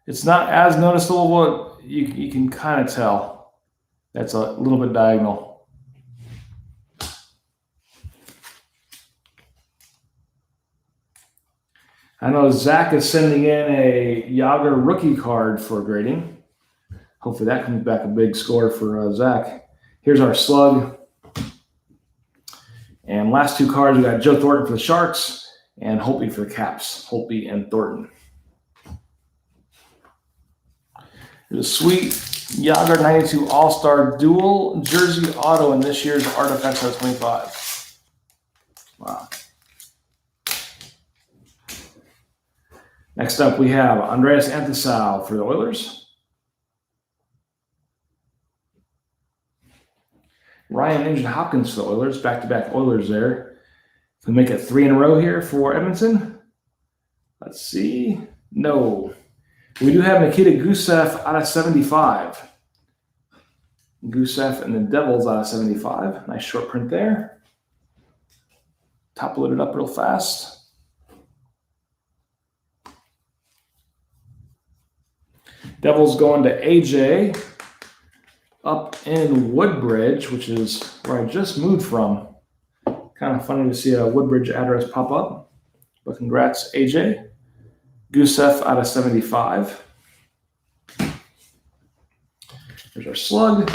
It's not as noticeable, but you can kind of tell. That's a little bit diagonal. I know Zach is sending in a Yager rookie card for grading. Hopefully that comes back a big score for Zach. Here's our slug. And last two cards, we got Joe Thornton for the Sharks and Holtby for the Caps. Holtby and Thornton. There's a sweet Yager 92 All-Star Dual Jersey Auto in this year's Artifacts out of 25. Wow. Next up, we have Andreas Anthasau for the Oilers. Ryan Nugent-Hopkins for the Oilers. Back-to-back Oilers there. Can we make it 3 in a row here for Edmonton? Let's see. No. We do have Nikita Gusev out of 75. Gusev and the Devils out of 75. Nice short print there. Top loaded up real fast. Devils going to AJ up in Woodbridge, which is where I just moved from. Kind of funny to see a Woodbridge address pop up. But congrats, AJ. Gusev out of 75. There's our slug.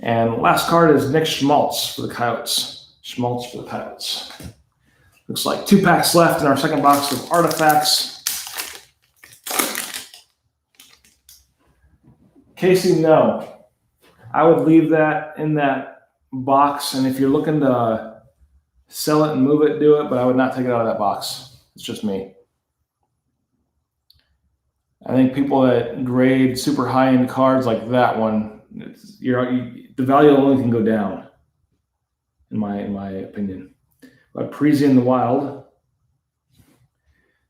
And last card is Nick Schmaltz for the Coyotes. Schmaltz for the Coyotes. Looks like 2 packs left in our second box of Artifacts. Casey, no. I would leave that in that box, and if you're looking to sell it and move it, do it, but I would not take it out of that box. It's just me. I think people that grade super high-end cards like that one, the value only can go down, in my opinion. But Parisi in the Wild.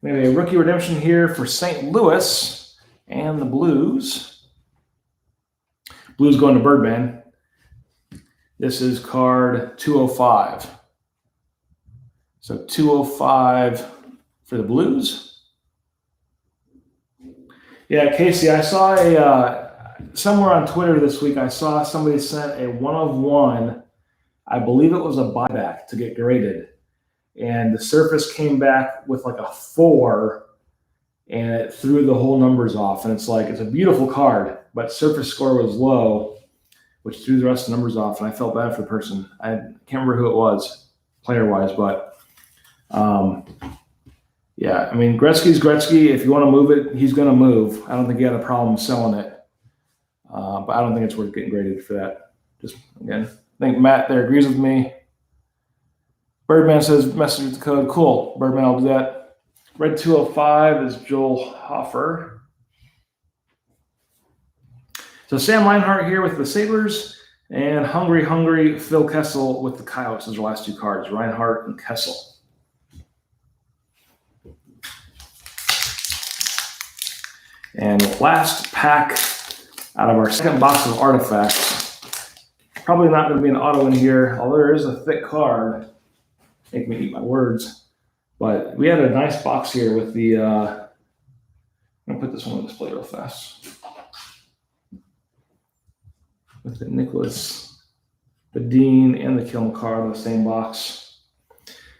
Maybe a rookie redemption here for St. Louis and the Blues. Blues going to Birdman. This is card 205. So 205 for the Blues. Yeah, Casey, I saw somewhere on Twitter this week, I saw somebody sent a 1/1. I believe it was a buyback to get graded. And the surface came back with like a 4, and it threw the whole numbers off. And it's like, it's a beautiful card, but surface score was low, which threw the rest of the numbers off. And I felt bad for the person. I can't remember who it was, player-wise, but yeah, I mean, Gretzky's Gretzky. If you want to move it, he's going to move. I don't think he had a problem selling it. But I don't think it's worth getting graded for that. Just, again, I think Matt there agrees with me. Birdman says, message with the code. Cool. Birdman, I'll do that. Red 205 is Joel Hoffer. So Sam Reinhart here with the Sabres, and Hungry Phil Kessel with the Coyotes. Those are the last 2 cards, Reinhart and Kessel. And last pack out of our second box of artifacts. Probably not going to be an auto in here, although there is a thick card. Make me eat my words. But we had a nice box here with the, I'm going to put this one on display real fast. With the Nicholas, the Dean, and the Kilm card in the same box.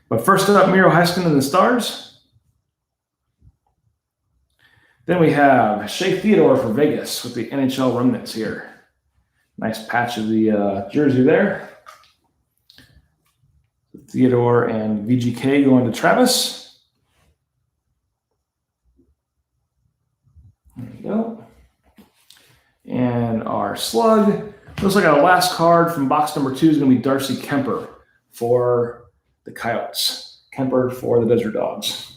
But first up, Miro Heiskanen and the Stars. Then we have Shea Theodore for Vegas with the NHL remnants here. Nice patch of the jersey there. Theodore and VGK going to Travis. There you go. And our slug. Looks like our last card from box number 2 is going to be Darcy Kemper for the Coyotes. Kemper for the Desert Dogs.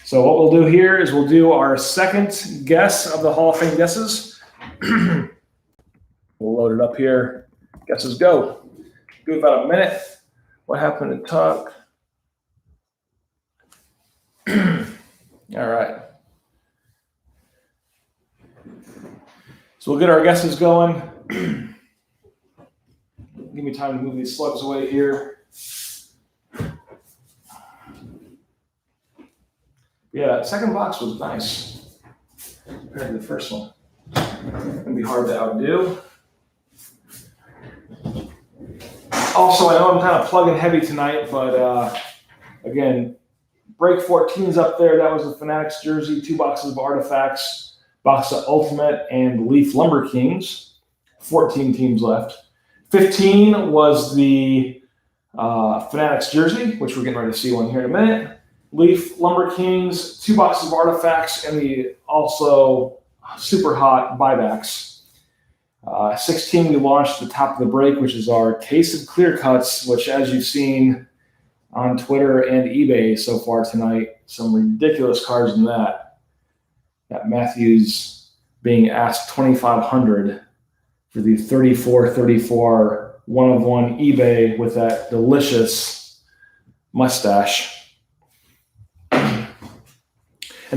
So what we'll do here is we'll do our second guess of the Hall of Fame guesses. We'll load it up here. Guesses go. Give about a minute. What happened to Tuck? All right. So we'll get our guesses going. Give me time to move these slugs away here. Yeah, that second box was nice compared to the first one. It's gonna be hard to outdo. Also, I know I'm kind of plugging heavy tonight, but again, break 14's up there. That was the Fanatics jersey, 2 boxes of artifacts, box of Ultimate and Leaf Lumber Kings. 14 teams left. 15 was the Fanatics jersey, which we're getting ready to see one here in a minute. Leaf Lumber Kings, 2 boxes of artifacts, and the also super hot buybacks. 16 we launched at the top of the break, which is our case of clear cuts, which as you've seen on Twitter and eBay so far tonight, some ridiculous cards in that. That Matthews being asked $2,500 for the 34-34 1/1 eBay with that delicious mustache. And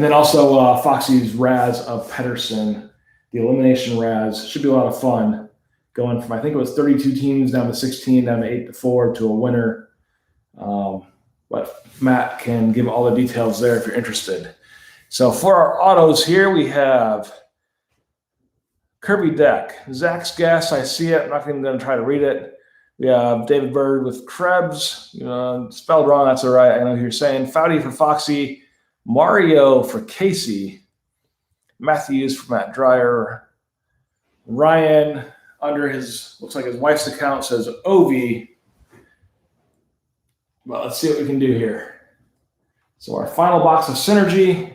then also Foxy's Raz of Pedersen, the elimination Raz. Should be a lot of fun going from, I think it was 32 teams down to 16, down to 8-4 to a winner. But Matt can give all the details there if you're interested. So for our autos here, we have Kirby Deck, Zach's Gas. I see it. I'm not even going to try to read it. We have David Bird with Krebs. Spelled wrong. That's all right. I know who you're saying. Foudy for Foxy. Mario for Casey. Matthews for Matt Dreyer. Ryan under his, looks like his wife's account says Ovi. Well, let's see what we can do here. So our final box of Synergy.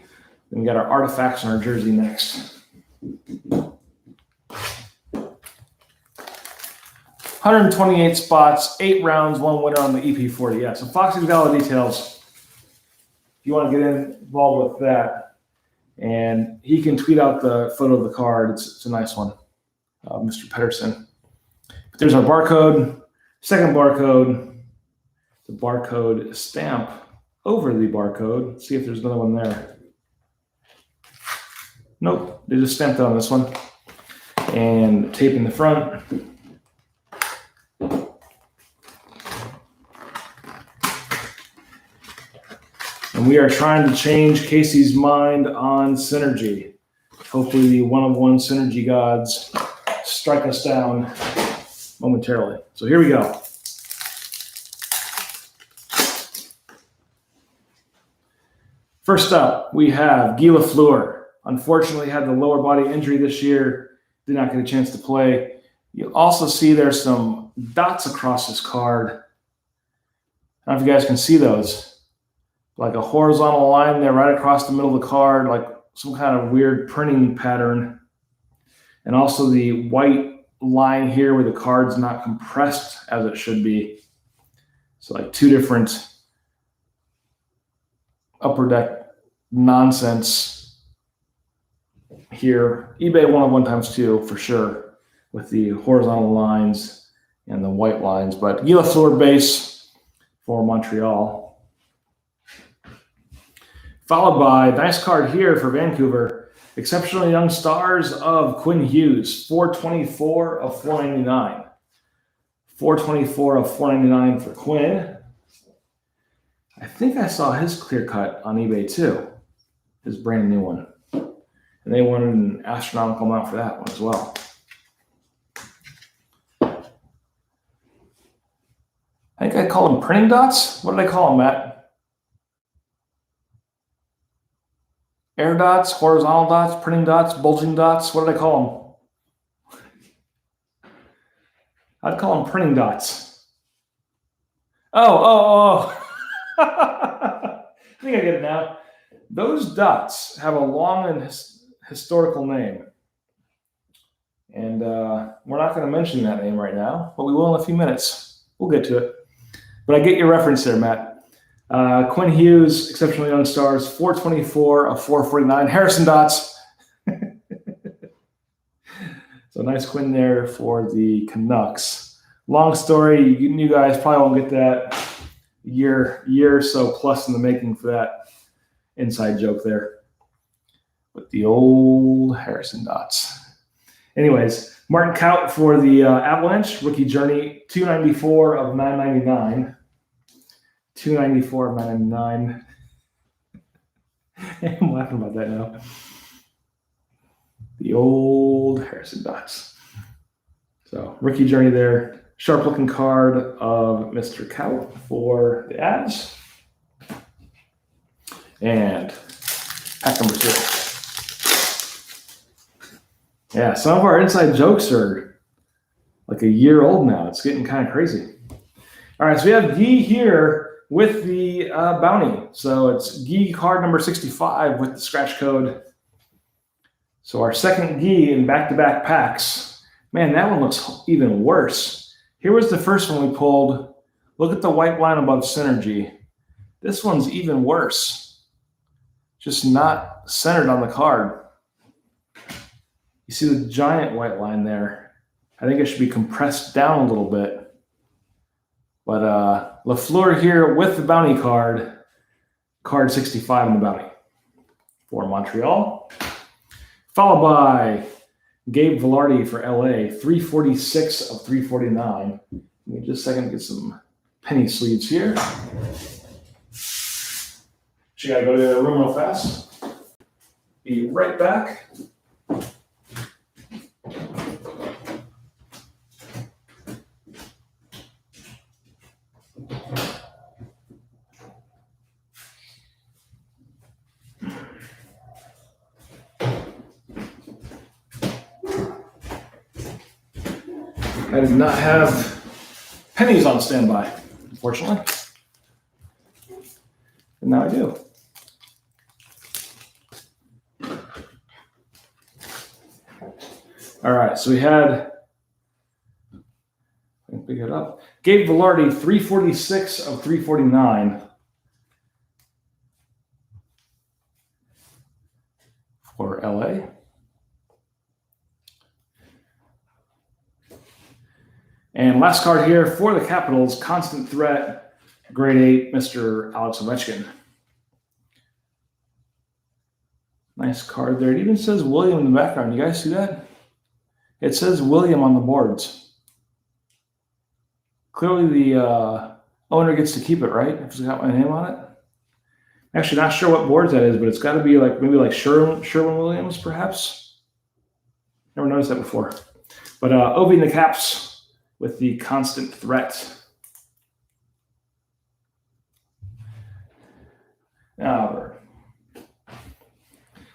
Then we got our artifacts and our jersey next. 128 spots, 8 rounds, 1 winner on the EP40. Yeah, so Foxy's got all the details. If you want to get involved with that, and he can tweet out the photo of the card. It's a nice one, Mr. Pedersen. But there's our barcode. Second barcode, the barcode stamp over the barcode. Let's see if there's another one there. Nope, they just stamped it on this one. And tape in the front. And we are trying to change Casey's mind on Synergy. Hopefully the one-of-one synergy gods strike us down momentarily. So here we go. First up, we have Gila Fleur. Unfortunately, had the lower body injury this year. Did not get a chance to play. You also see there's some dots across this card. I don't know if you guys can see those. Like a horizontal line there right across the middle of the card, like some kind of weird printing pattern. And also the white line here where the card's not compressed as it should be. So like two different upper deck nonsense here. eBay 1-of-1 times 2 for sure with the horizontal lines and the white lines. But Gila Fleur base for Montreal. Followed by a nice card here for Vancouver. Exceptional Young Stars of Quinn Hughes. 424 of 499. 424 of 499 for Quinn. I think I saw his clear cut on eBay too. His brand new one. And they wanted an astronomical amount for that one as well. I think I call them printing dots. What did I call them, Matt? Air dots, horizontal dots, printing dots, bulging dots. What did I call them? I'd call them printing dots. Oh. I think I get it now. Those dots have a long and historical name. And we're not going to mention that name right now, but we will in a few minutes. We'll get to it. But I get your reference there, Matt. Quinn Hughes, Exceptional Young Stars, 424 of 449. Harrison dots. So nice Quinn there for the Canucks. Long story. You guys probably won't get that. Year or so plus in the making for that inside joke there. With the old Harrison dots. Anyways, Martin Kaut for the Avalanche. Rookie Journey, 294 of 999. 294 of 999. I'm laughing about that now. The old Harrison dots. So, rookie journey there. Sharp looking card of Mr. Kaut for the Avs. And pack number 2. Yeah, some of our inside jokes are like a year old now. It's getting kind of crazy. All right, so we have Guy here with the bounty. So it's Guy card number 65 with the scratch code. So our second Guy in back-to-back packs. Man, that one looks even worse. Here was the first one we pulled. Look at the white line above Synergy. This one's even worse. Just not centered on the card. You see the giant white line there. I think it should be compressed down a little bit. But Lafleur here with the bounty card. Card 65 in the bounty for Montreal. Followed by Gabe Vilardi for LA. 346 of 349. Give me just a second to get some penny sleeves here. She got to go to the room real fast. Be right back. I did not have pennies on standby, unfortunately. And now I do. All right, so we had, I can pick it up. Gabe Vilardi, 346 of 349 for LA. And last card here for the Capitals, constant threat, grade 8, Mr. Alex Ovechkin. Nice card there. It even says William in the background. You guys see that? It says William on the boards. Clearly the owner gets to keep it, right? If it's got my name on it. Actually, not sure what boards that is, but it's got to be like maybe like Sherwin-Williams, perhaps. Never noticed that before. But Ovi in the caps with the constant threat. I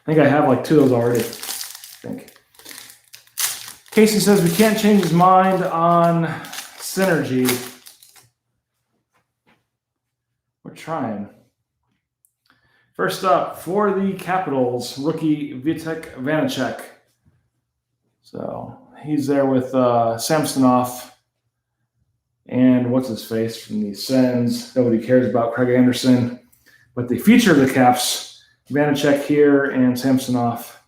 think I have like 2 of those already. I think. Casey says we can't change his mind on Synergy. We're trying. First up, for the Capitals, rookie Vitek Vanacek. So he's there with Samsonov and what's his face from the Sens. Nobody cares about Craig Anderson. But the future of the Caps, Vanacek here and Samsonov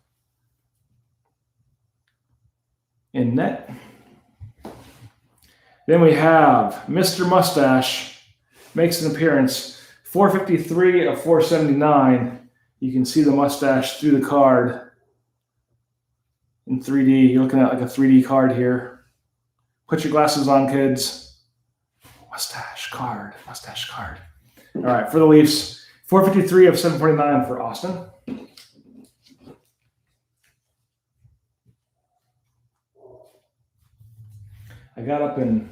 in net. Then we have Mr. Mustache, makes an appearance. 453 of 479. You can see the mustache through the card in 3D. You're looking at like a 3D card here. Put your glasses on, kids. Mustache card. All right, for the Leafs, 453 of 749 for Austin. I got up and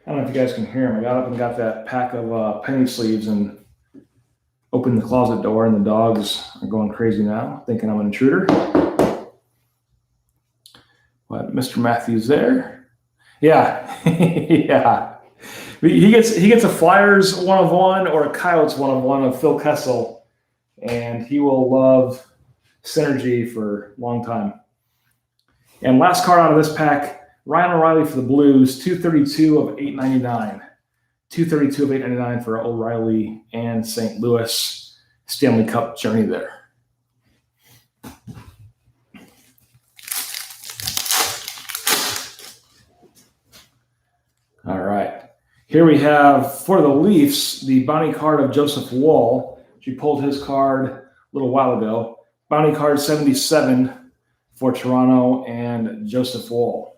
I don't know if you guys can hear him. I got up and got that pack of penny sleeves and opened the closet door, and the dogs are going crazy now, thinking I'm an intruder. But Mr. Matthews there. Yeah. Yeah. He gets a Flyers 1 of 1 or a Coyotes 1 of 1 of Phil Kessel, and he will love Synergy for a long time. And last card out of this pack, Ryan O'Reilly for the Blues, 232 of 899. 232 of 899 for O'Reilly and St. Louis. Stanley Cup journey there. All right. Here we have, for the Leafs, the bounty card of Joseph Woll. She pulled his card a little while ago. Bounty card 77 for Toronto and Joseph Woll.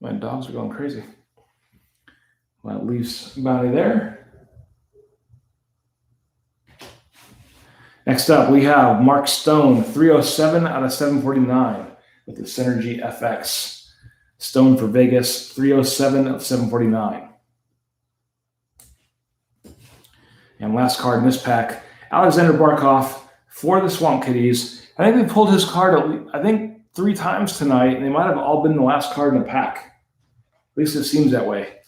My dogs are going crazy. My Leafs bounty there. Next up, we have Mark Stone, 307 out of 749 with the Synergy FX. Stone for Vegas, 307 of 749. And last card in this pack, Alexander Barkhoff for the Swamp Kitties. I think they pulled his card, 3 times tonight, and they might have all been the last card in the pack. At least it seems that way.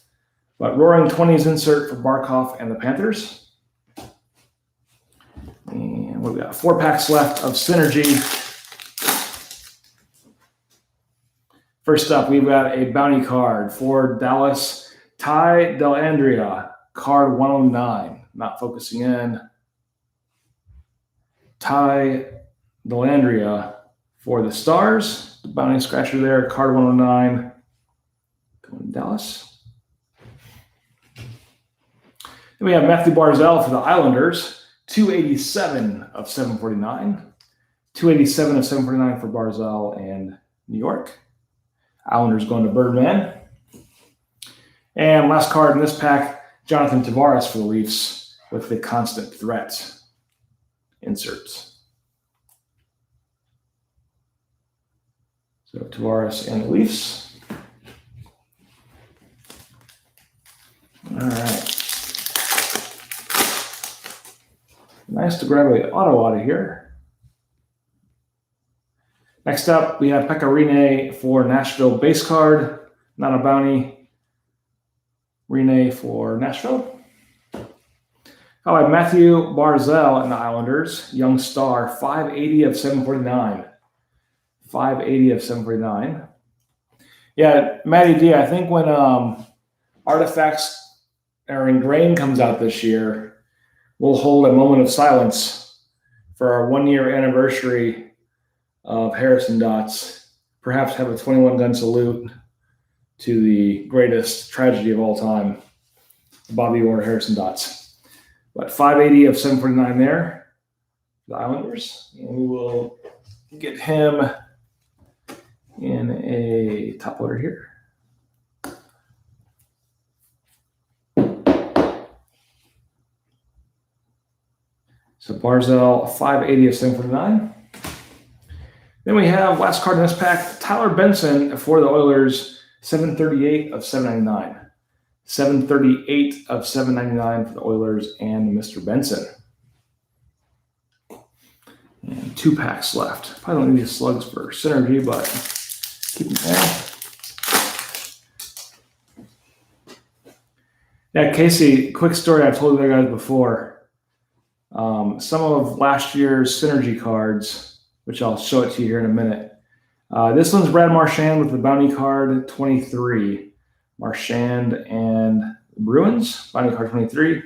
But Roaring 20s insert for Barkhoff and the Panthers. And we've got 4 packs left of Synergy. First up, we've got a bounty card for Dallas, Ty Dellandrea, card 109. Not focusing in. Ty Dellandrea for the Stars. The bounty scratcher there, card 109. Going to Dallas. Then we have Matthew Barzal for the Islanders, 287 of 749. 287 of 749 for Barzal and New York. Islanders going to Birdman. And last card in this pack, Jonathan Tavares for the Leafs with the constant threat inserts. So Tavares and the Leafs. All right. Nice to grab an auto out of here. Next up, we have Pekka Rinne for Nashville base card. Not a bounty. Rinne for Nashville. How about Matthew Barzal and the Islanders? Young star, 580 of 749. 580 of 749. Yeah, Matty D, I think when Artifacts or Ingrain comes out this year, we'll hold a moment of silence for our 1-year anniversary of Harrison Dots. Perhaps have a 21-gun salute to the greatest tragedy of all time, Bobby Orr Harrison Dots. But 580 of 749 there, the Islanders. And we will get him in a top loader here. So Barzell, 580 of 749. Then we have last card in this pack, Tyler Benson for the Oilers, 738 of 799. 738 of 799 for the Oilers and Mr. Benson. And 2 packs left. Probably don't need these slugs for synergy, but keep them there. Yeah, Casey, quick story I've told you guys before. Some of last year's synergy cards, which I'll show it to you here in a minute. This one's Brad Marchand with the bounty card 23. Marchand and Bruins, bounty card 23.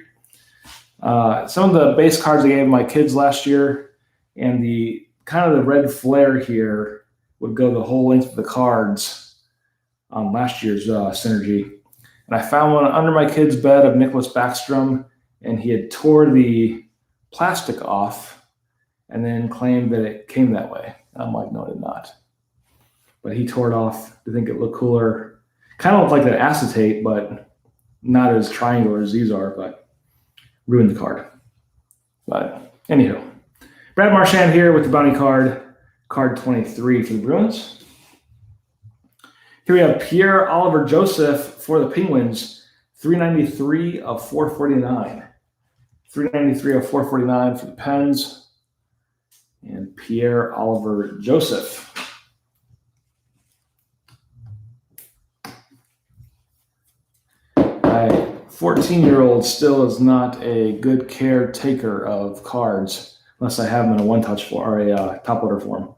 Some of the base cards I gave my kids last year, and the kind of the red flare here would go the whole length of the cards on last year's synergy. And I found one under my kid's bed of Nicholas Backstrom, and he had tore the plastic off and then claimed that it came that way. And I'm like, no, it did not. But he tore it off to think it looked cooler. Kind of looked like that acetate, but not as triangular as these are, but ruined the card. But anywho, Brad Marchand here with the bounty card, card 23 for the Bruins. Here we have Pierre-Olivier Joseph for the Penguins, 393 of 449. 393 of 449 for the Pens. And Pierre-Olivier Joseph. My 14-year-old still is not a good caretaker of cards unless I have them in a one-touch form or a top-loader form.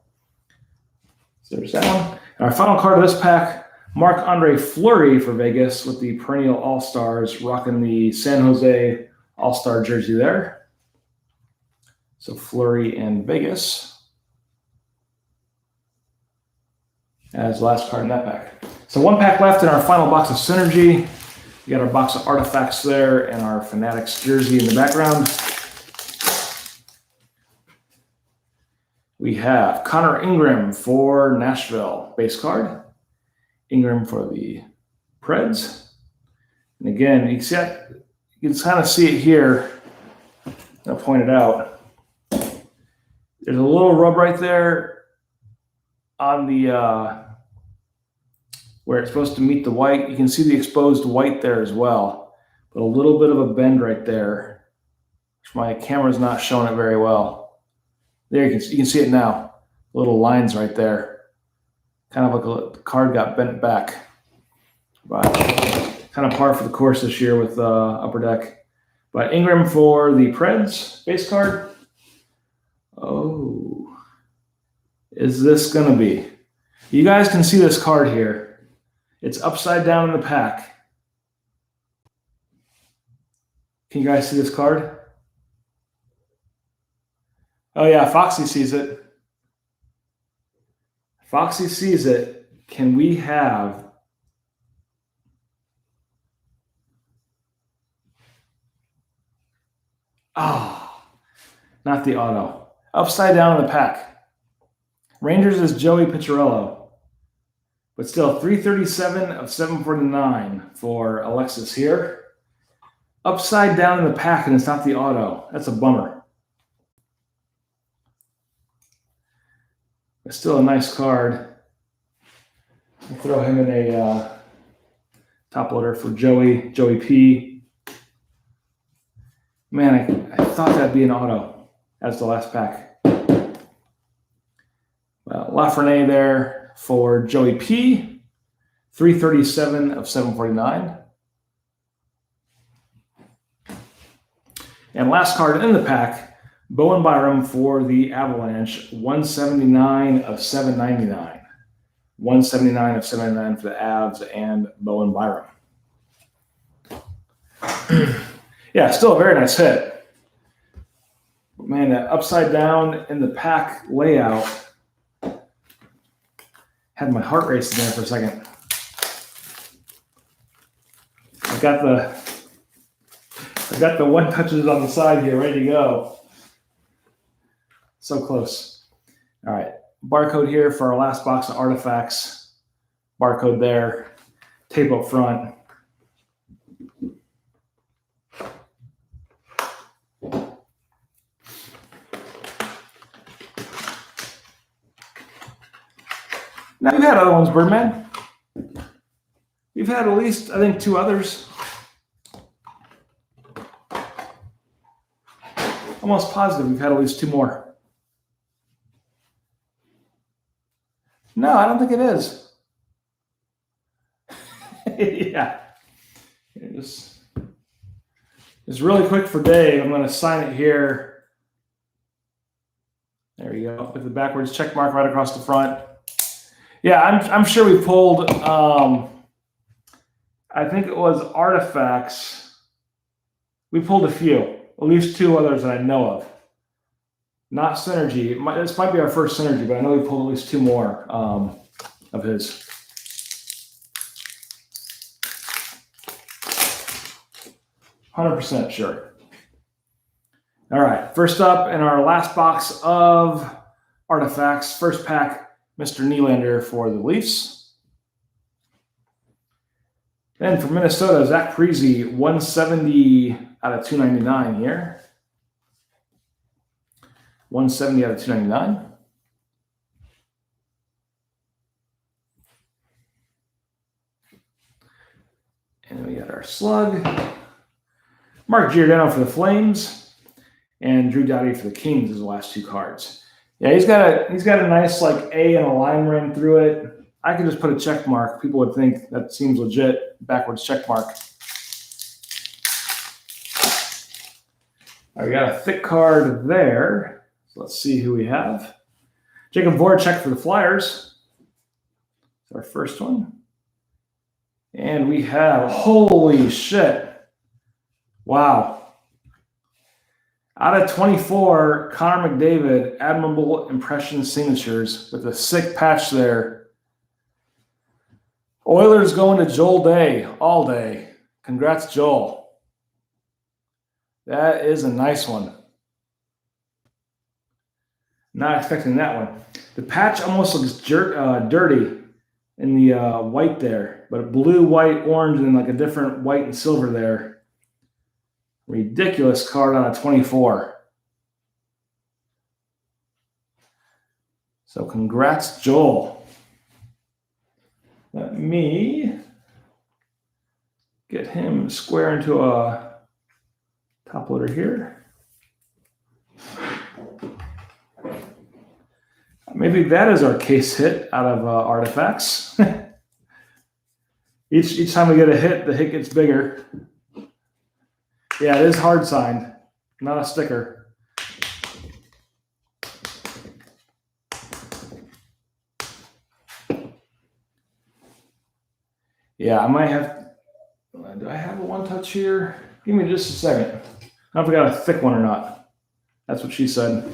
So there's that one. And our final card of this pack, Marc-Andre Fleury for Vegas with the perennial All-Stars, rocking the San Jose All-Star jersey there. So Fleury and Vegas as the last card in that pack. So 1 pack left in our final box of Synergy. We got our box of artifacts there and our Fanatics jersey in the background. We have Connor Ingram for Nashville, base card. Ingram for the Preds. And again, you can kind of see it here. I'll point it out. There's a little rub right there on the where it's supposed to meet the white. You can see the exposed white there as well, but a little bit of a bend right there. My camera's not showing it very well. There you can see it now. Little lines right there. Kind of like the card got bent back. But kind of par for the course this year with Upper Deck. But Ingram for the Preds, base card. Oh, is this going to be? You guys can see this card here. It's upside down in the pack. Can you guys see this card? Oh, yeah, Foxy sees it. Foxy sees it. Can we have not the auto. Upside down in the pack. Rangers is Joey Picciarello. But still, 337 of 749 for Alexis here. Upside down in the pack, and it's not the auto. That's a bummer. But still a nice card. I'll throw him in a top loader for Joey P. Man, I thought that'd be an auto as the last pack. Lafreniere there for Joey P. 337 of 749. And last card in the pack, Bowen Byram for the Avalanche, 179 of 799. 179 of 799 for the Avs and Bowen Byram. Yeah, still a very nice hit. Man, that upside down in the pack layout had my heart racing there for a second. I got the one touches on the side here ready to go. So close. All right, barcode here for our last box of artifacts. Barcode there, tape up front. Now, we've had other ones, Birdman. We've had at least, I think, 2 others. Almost positive we've had at least 2 more. No, I don't think it is. Yeah. It's really quick for Dave. I'm going to sign it here. There you go, with the backwards check mark right across the front. Yeah, I'm sure we pulled, I think it was Artifacts. We pulled a few, at least 2 others that I know of. Not Synergy. This might be our first Synergy, but I know we pulled at least 2 more of his. %, sure. All right, first up in our last box of Artifacts, first pack, Mr. Nylander for the Leafs. Then for Minnesota, Zach Parise, 170 out of 299 here. 170 out of 299. And we got our slug. Mark Giordano for the Flames, and Drew Doughty for the Kings is the last 2 cards. Yeah, he's got a nice like A and a line ran through it. I could just put a check mark. People would think that seems legit. Backwards check mark. All right, we got a thick card there. So let's see who we have. Jacob Voracek for the Flyers. That's our first one. And we have, holy shit. Wow. Out of 24, Connor McDavid, Admirable Impression Signatures with a sick patch there. Oilers going to Joel Day all day. Congrats, Joel. That is a nice one. Not expecting that one. The patch almost looks dirty in the white there, but blue, white, orange, and like a different white and silver there. Ridiculous card on a 24. So congrats, Joel. Let me get him square into a top loader here. Maybe that is our case hit out of Artifacts. Each time we get a hit, the hit gets bigger. Yeah, it is hard signed, not a sticker. Yeah, I might have. Do I have a 1-touch here? Give me just a second. I don't know if we got a thick one or not. That's what she said.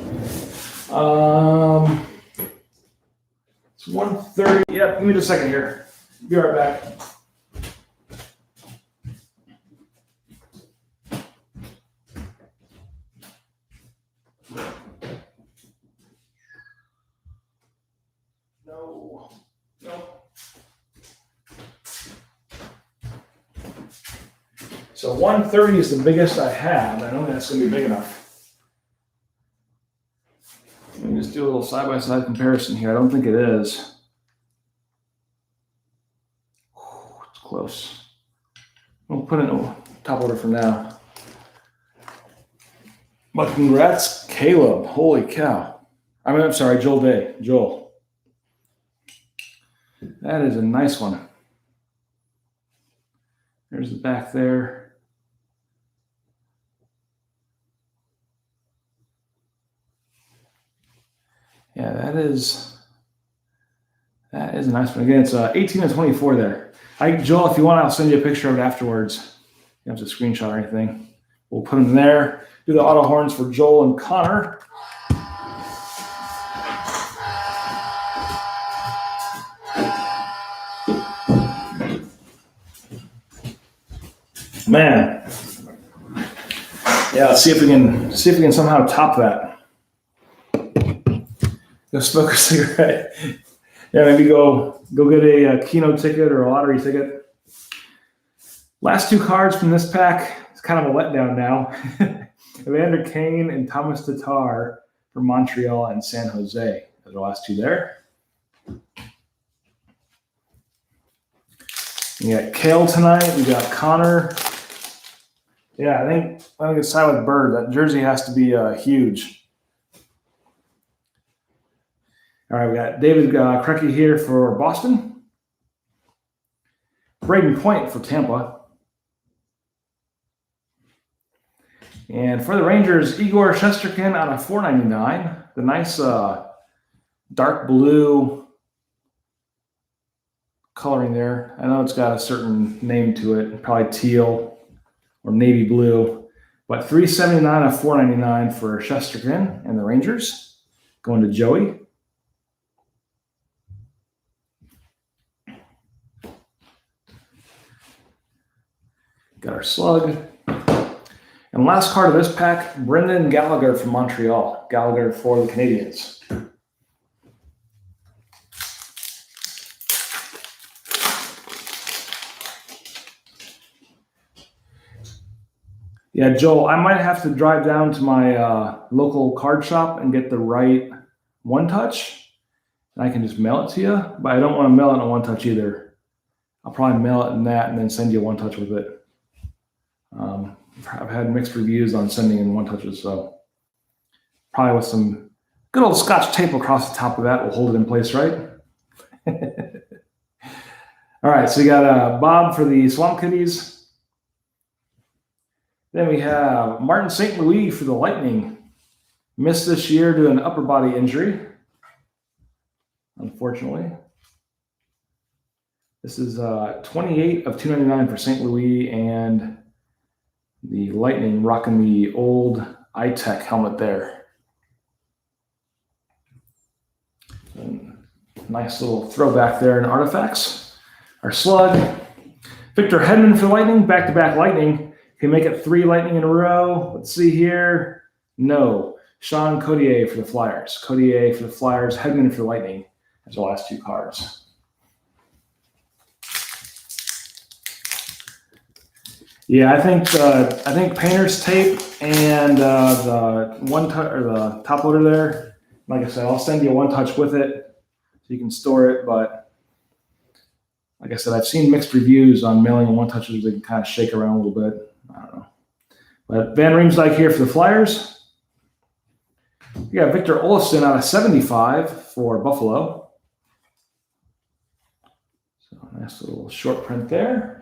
It's 130. Yep, give me just a second here. Be right back. No. So 130 is the biggest I have. I don't think that's going to be big enough. Let me just do a little side-by-side comparison here. I don't think it is. It's close. We'll put it in a top order for now. But congrats, Caleb. Holy cow. I'm sorry, Joel Day. Joel. That is a nice one. There's the back there. Yeah, that is a nice one. Again, it's 18 and 24 there. Joel, if you want, I'll send you a picture of it afterwards. You don't have to screenshot or anything. We'll put them there. Do the auto horns for Joel and Connor. Man. Yeah, let's see if we can somehow top that. Go smoke a cigarette. Yeah, maybe go get a Keno ticket or a lottery ticket. Last 2 cards from this pack. It's kind of a letdown now. Evander Kane and Thomas Tatar for Montreal and San Jose. Those are the last 2 there. We got Kale tonight. We got Connor. Yeah, I think it's side with Bird. That jersey has to be huge. All right, we got David Krecky here for Boston. Braden Point for Tampa. And for the Rangers, Igor Shesterkin on a $4.99. The nice dark blue coloring there. I know it's got a certain name to it, probably teal or navy blue. But $3.79 of $4.99 for Shesterkin and the Rangers. Going to Joey. Got our slug. And last card of this pack, Brendan Gallagher from Montreal. Gallagher for the Canadiens. Yeah, Joel, I might have to drive down to my local card shop and get the right One Touch. And I can just mail it to you. But I don't want to mail it in a One Touch either. I'll probably mail it in that and then send you a One Touch with it. I've had mixed reviews on sending in One Touches, so probably with some good old Scotch tape across the top of that will hold it in place, right? All right, so we got Bob for the Swamp Kitties. Then we have Martin St. Louis for the Lightning. Missed this year due to an upper body injury, unfortunately. This is 28 of $2.99 for St. Louis, and the Lightning rocking the old iTech helmet there. And nice little throwback there in Artifacts. Our slug. Victor Hedman for Lightning, back-to-back Lightning. Can make it 3 Lightning in a row. Let's see here. No. Sean Codier for the Flyers. Codier for the Flyers, Hedman for the Lightning. That's the last 2 cards. Yeah, I think painter's tape and the One Touch or the top loader there. Like I said, I'll send you a One Touch with it so you can store it. But like I said, I've seen mixed reviews on mailing One Touches. They can kind of shake around a little bit. I don't know. But Van Rimsdyke here for the Flyers. We got Victor Olofsson out of 75 for Buffalo. So nice little short print there.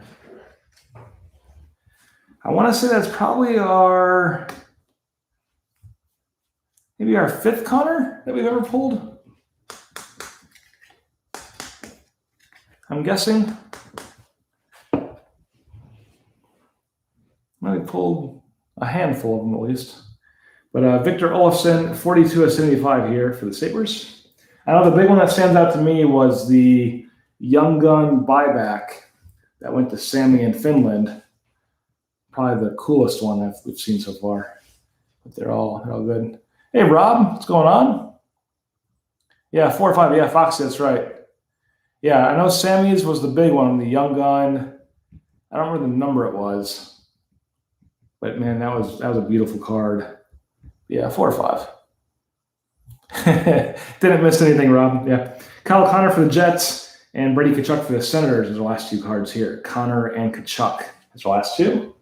I want to say that's probably maybe our 5th Connor that we've ever pulled. I'm guessing. Well, we pulled a handful of them at least. But Victor Olofsson, 42 of 75 here for the Sabres. I know the big one that stands out to me was the Young Gun buyback that went to Sammy in Finland. Probably the coolest one that we've seen so far. But they're all good. Hey, Rob, what's going on? Yeah, 4 or 5. Yeah, Foxy, that's right. Yeah, I know Sammy's was the big one, the Young Gun. I don't remember the number it was. But, man, that was a beautiful card. Yeah, 4 or 5. Didn't miss anything, Rob. Yeah. Kyle Connor for the Jets and Brady Tkachuk for the Senators is the last 2 cards here. Connor and Tkachuk. That's the last 2.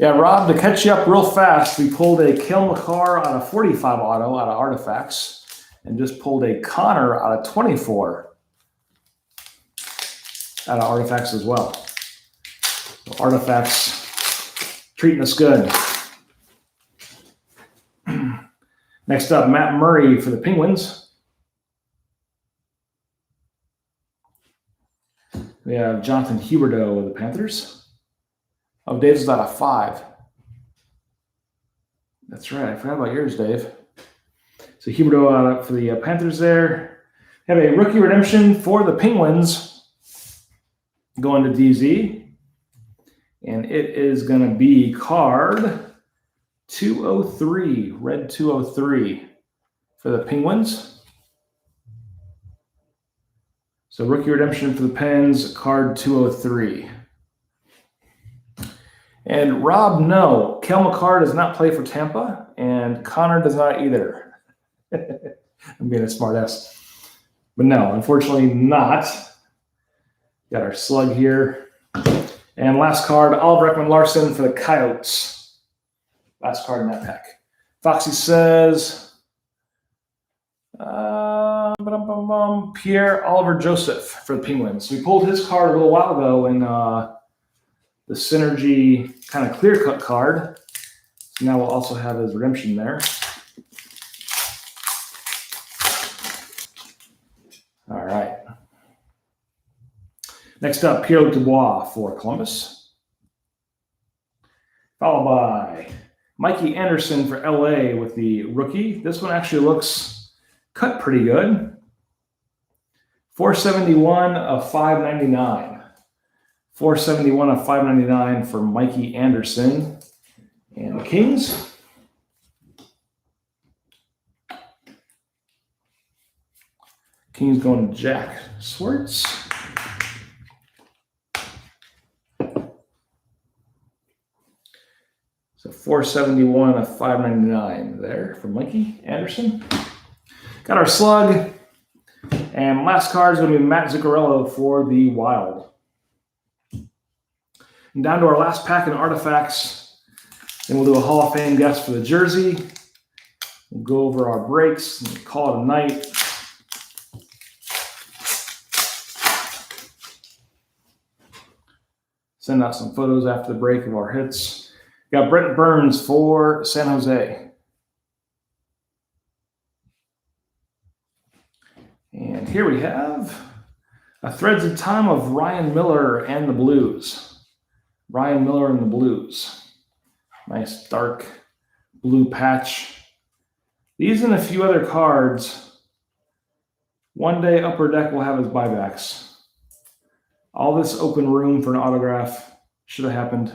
Yeah, Rob, to catch you up real fast, we pulled a Cale Makar out of 45 auto out of Artifacts and just pulled a Connor out of 24 out of Artifacts as well. So Artifacts treating us good. Next up, Matt Murray for the Penguins. We have Jonathan Huberdeau of the Panthers. Oh, Dave's got a 5. That's right. I forgot about yours, Dave. So Huberdeau out for the Panthers there. Have a rookie redemption for the Penguins going to DZ. And it is going to be card 203, red 203 for the Penguins. So rookie redemption for the Pens, card 203. And Rob, no, Cale Makar does not play for Tampa, and Connor does not either. I'm being a smart ass. But no, unfortunately not. Got our slug here. And last card, Oliver Ekman Larson for the Coyotes. Last card in that pack. Foxy says, Pierre Oliver Joseph for the Penguins. We pulled his card a little while ago in the Synergy kind of clear cut card. So now we'll also have his redemption there. All right. Next up, Pierre Dubois for Columbus. Followed by Mikey Anderson for LA with the rookie. This one actually looks cut pretty good. 471 of 599. 471 of 599 for Mikey Anderson and the Kings. Kings going to Jack Swartz. So 471 of 599 there for Mikey Anderson. Got our slug. And last card is going to be Matt Zuccarello for the Wild. And down to our last pack in artifacts. Then we'll do a Hall of Fame guess for the jersey. We'll go over our breaks and call it a night. Send out some photos after the break of our hits. Got Brent Burns for San Jose. And here we have a Threads of Time of Ryan Miller and the Blues. Ryan Miller and the Blues. Nice dark blue patch. These and a few other cards. One day Upper Deck will have his buybacks. All this open room for an autograph should have happened.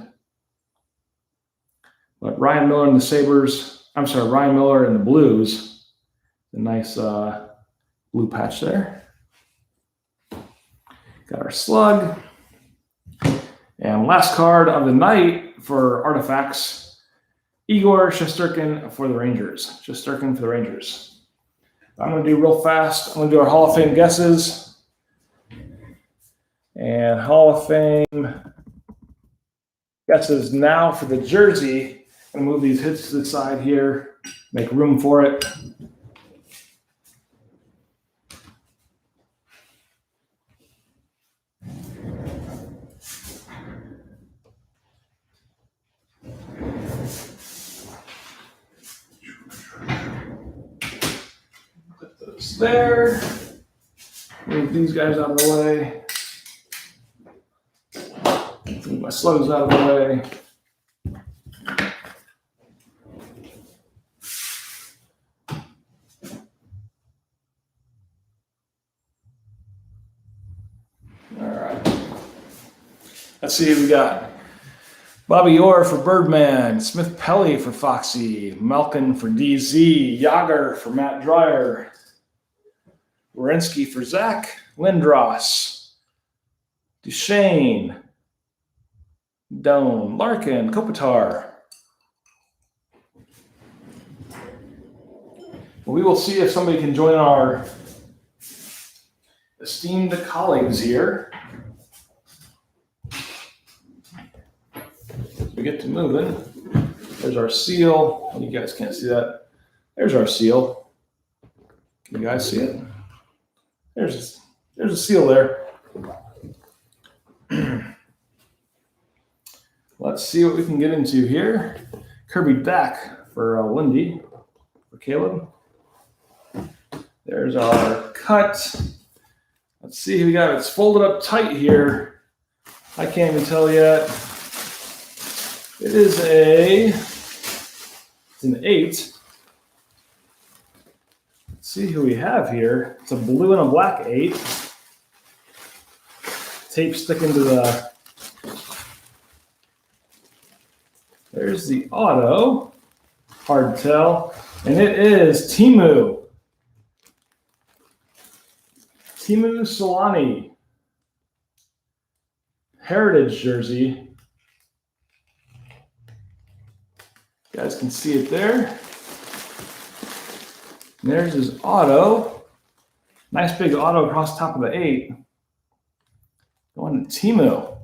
But Ryan Miller and the Sabres, Ryan Miller and the Blues. A nice blue patch there. Got our slug. And last card of the night for artifacts, Igor Shesterkin for the Rangers. Shesterkin for the Rangers. I'm going to do real fast. I'm going to do our Hall of Fame guesses. And Hall of Fame guesses now for the jersey. I'm going to move these hits to the side here, make room for it. Put those there. Move these guys out of the way. Move my slugs out of the way. Let's see who we got. Bobby Orr for Birdman, Smith Pelly for Foxy, Malkin for DZ, Yager for Matt Dreyer, Wierenski for Zach, Lindros, Duchesne, Doan, Larkin, Kopitar. Well, we will see if somebody can join our esteemed colleagues here. We get to moving. There's our seal. You guys can't see that. There's our seal. Can you guys see it? There's a seal there. Let's see what we can get into here. Kirby Dack for Lindy, for Caleb. There's our cut. Let's see who we got. It's folded up tight here. I can't even tell yet. It is an 8. Let's see who we have here. It's a blue and a black 8. Tape sticking to the, there's the auto. Hard to tell. And it is Teemu. Teemu Solani. Heritage jersey. You guys can see it there. And there's his auto. Nice big auto across the top of the 8. Going and Teemu.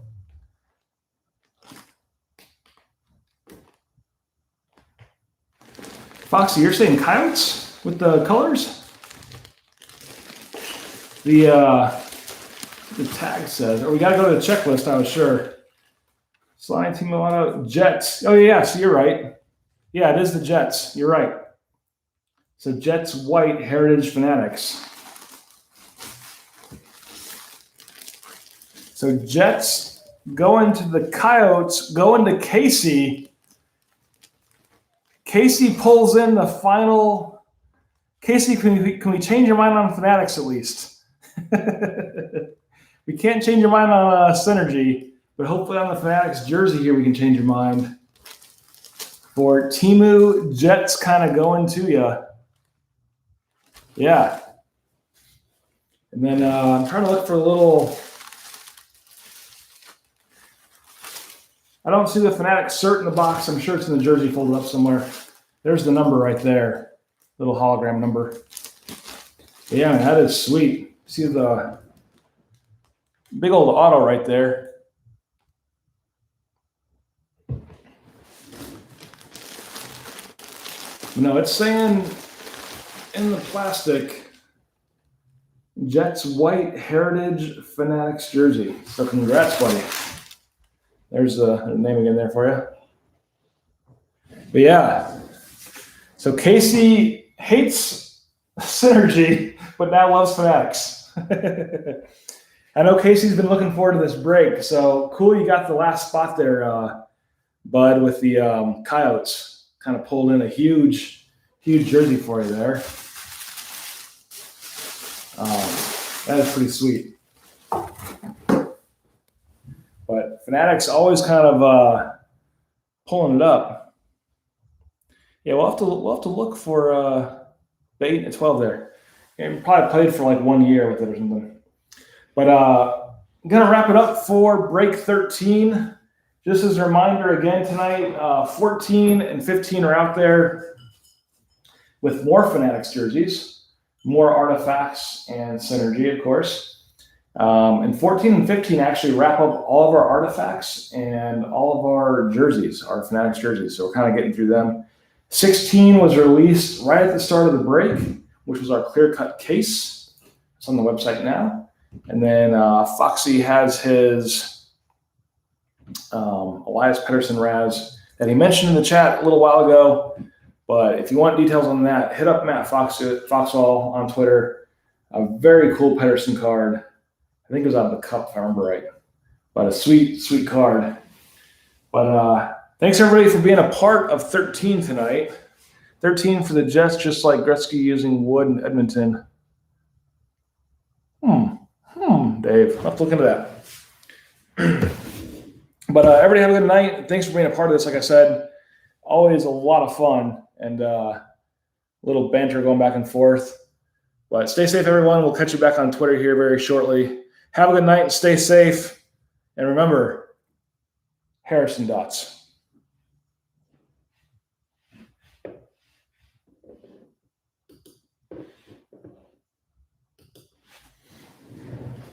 Foxy, you're saying Coyotes with the colors? The tag says, or we got to go to the checklist, I was sure. Slide Teemu auto, Jets. Oh, yeah, so you're right. Yeah, it is the Jets. You're right. So Jets white Heritage Fanatics. So Jets going to the Coyotes, going to Casey. Casey pulls in the final. Casey, can we change your mind on Fanatics at least? We can't change your mind on Synergy, but hopefully on the Fanatics jersey here we can change your mind. For Teemu, Jets kind of going to you. Yeah. And then I'm trying to look for a little. I don't see the Fanatics shirt in the box. I'm sure it's in the jersey folded up somewhere. There's the number right there. Little hologram number. Yeah, man, that is sweet. See the big old auto right there. No, it's saying in the plastic, Jets white Heritage Fanatics jersey. So congrats, buddy. There's the name again there for you. But yeah, so Casey hates Synergy, but now loves Fanatics. I know Casey's been looking forward to this break. So cool you got the last spot there, Bud, with the Coyotes. Kind of pulled in a huge jersey for you there. That is pretty sweet. But Fanatics always kind of pulling it up. Yeah, we'll have to look for the 8 and 12 there. And probably played for like 1 year with it or something. But I'm gonna wrap it up for break 13. Just as a reminder again tonight, 14 and 15 are out there with more Fanatics jerseys, more artifacts and Synergy, of course. And 14 and 15 actually wrap up all of our artifacts and all of our jerseys, our Fanatics jerseys. So we're kind of getting through them. 16 was released right at the start of the break, which was our clear-cut case. It's on the website now. And then Foxy has his Elias Pettersson Raz that he mentioned in the chat a little while ago. But if you want details on that, hit up Matt Foxall on Twitter. A very cool Pettersson card. I think it was out of the cup, if I remember right. But a sweet, sweet card. But thanks, everybody, for being a part of 13 tonight. 13 for the Jets, just like Gretzky using Wood in Edmonton. Dave, I'll have to look into that. But everybody have a good night. Thanks for being a part of this. Like I said, always a lot of fun and little banter going back and forth. But stay safe, everyone. We'll catch you back on Twitter here very shortly. Have a good night and stay safe. And remember, Harrison Dots.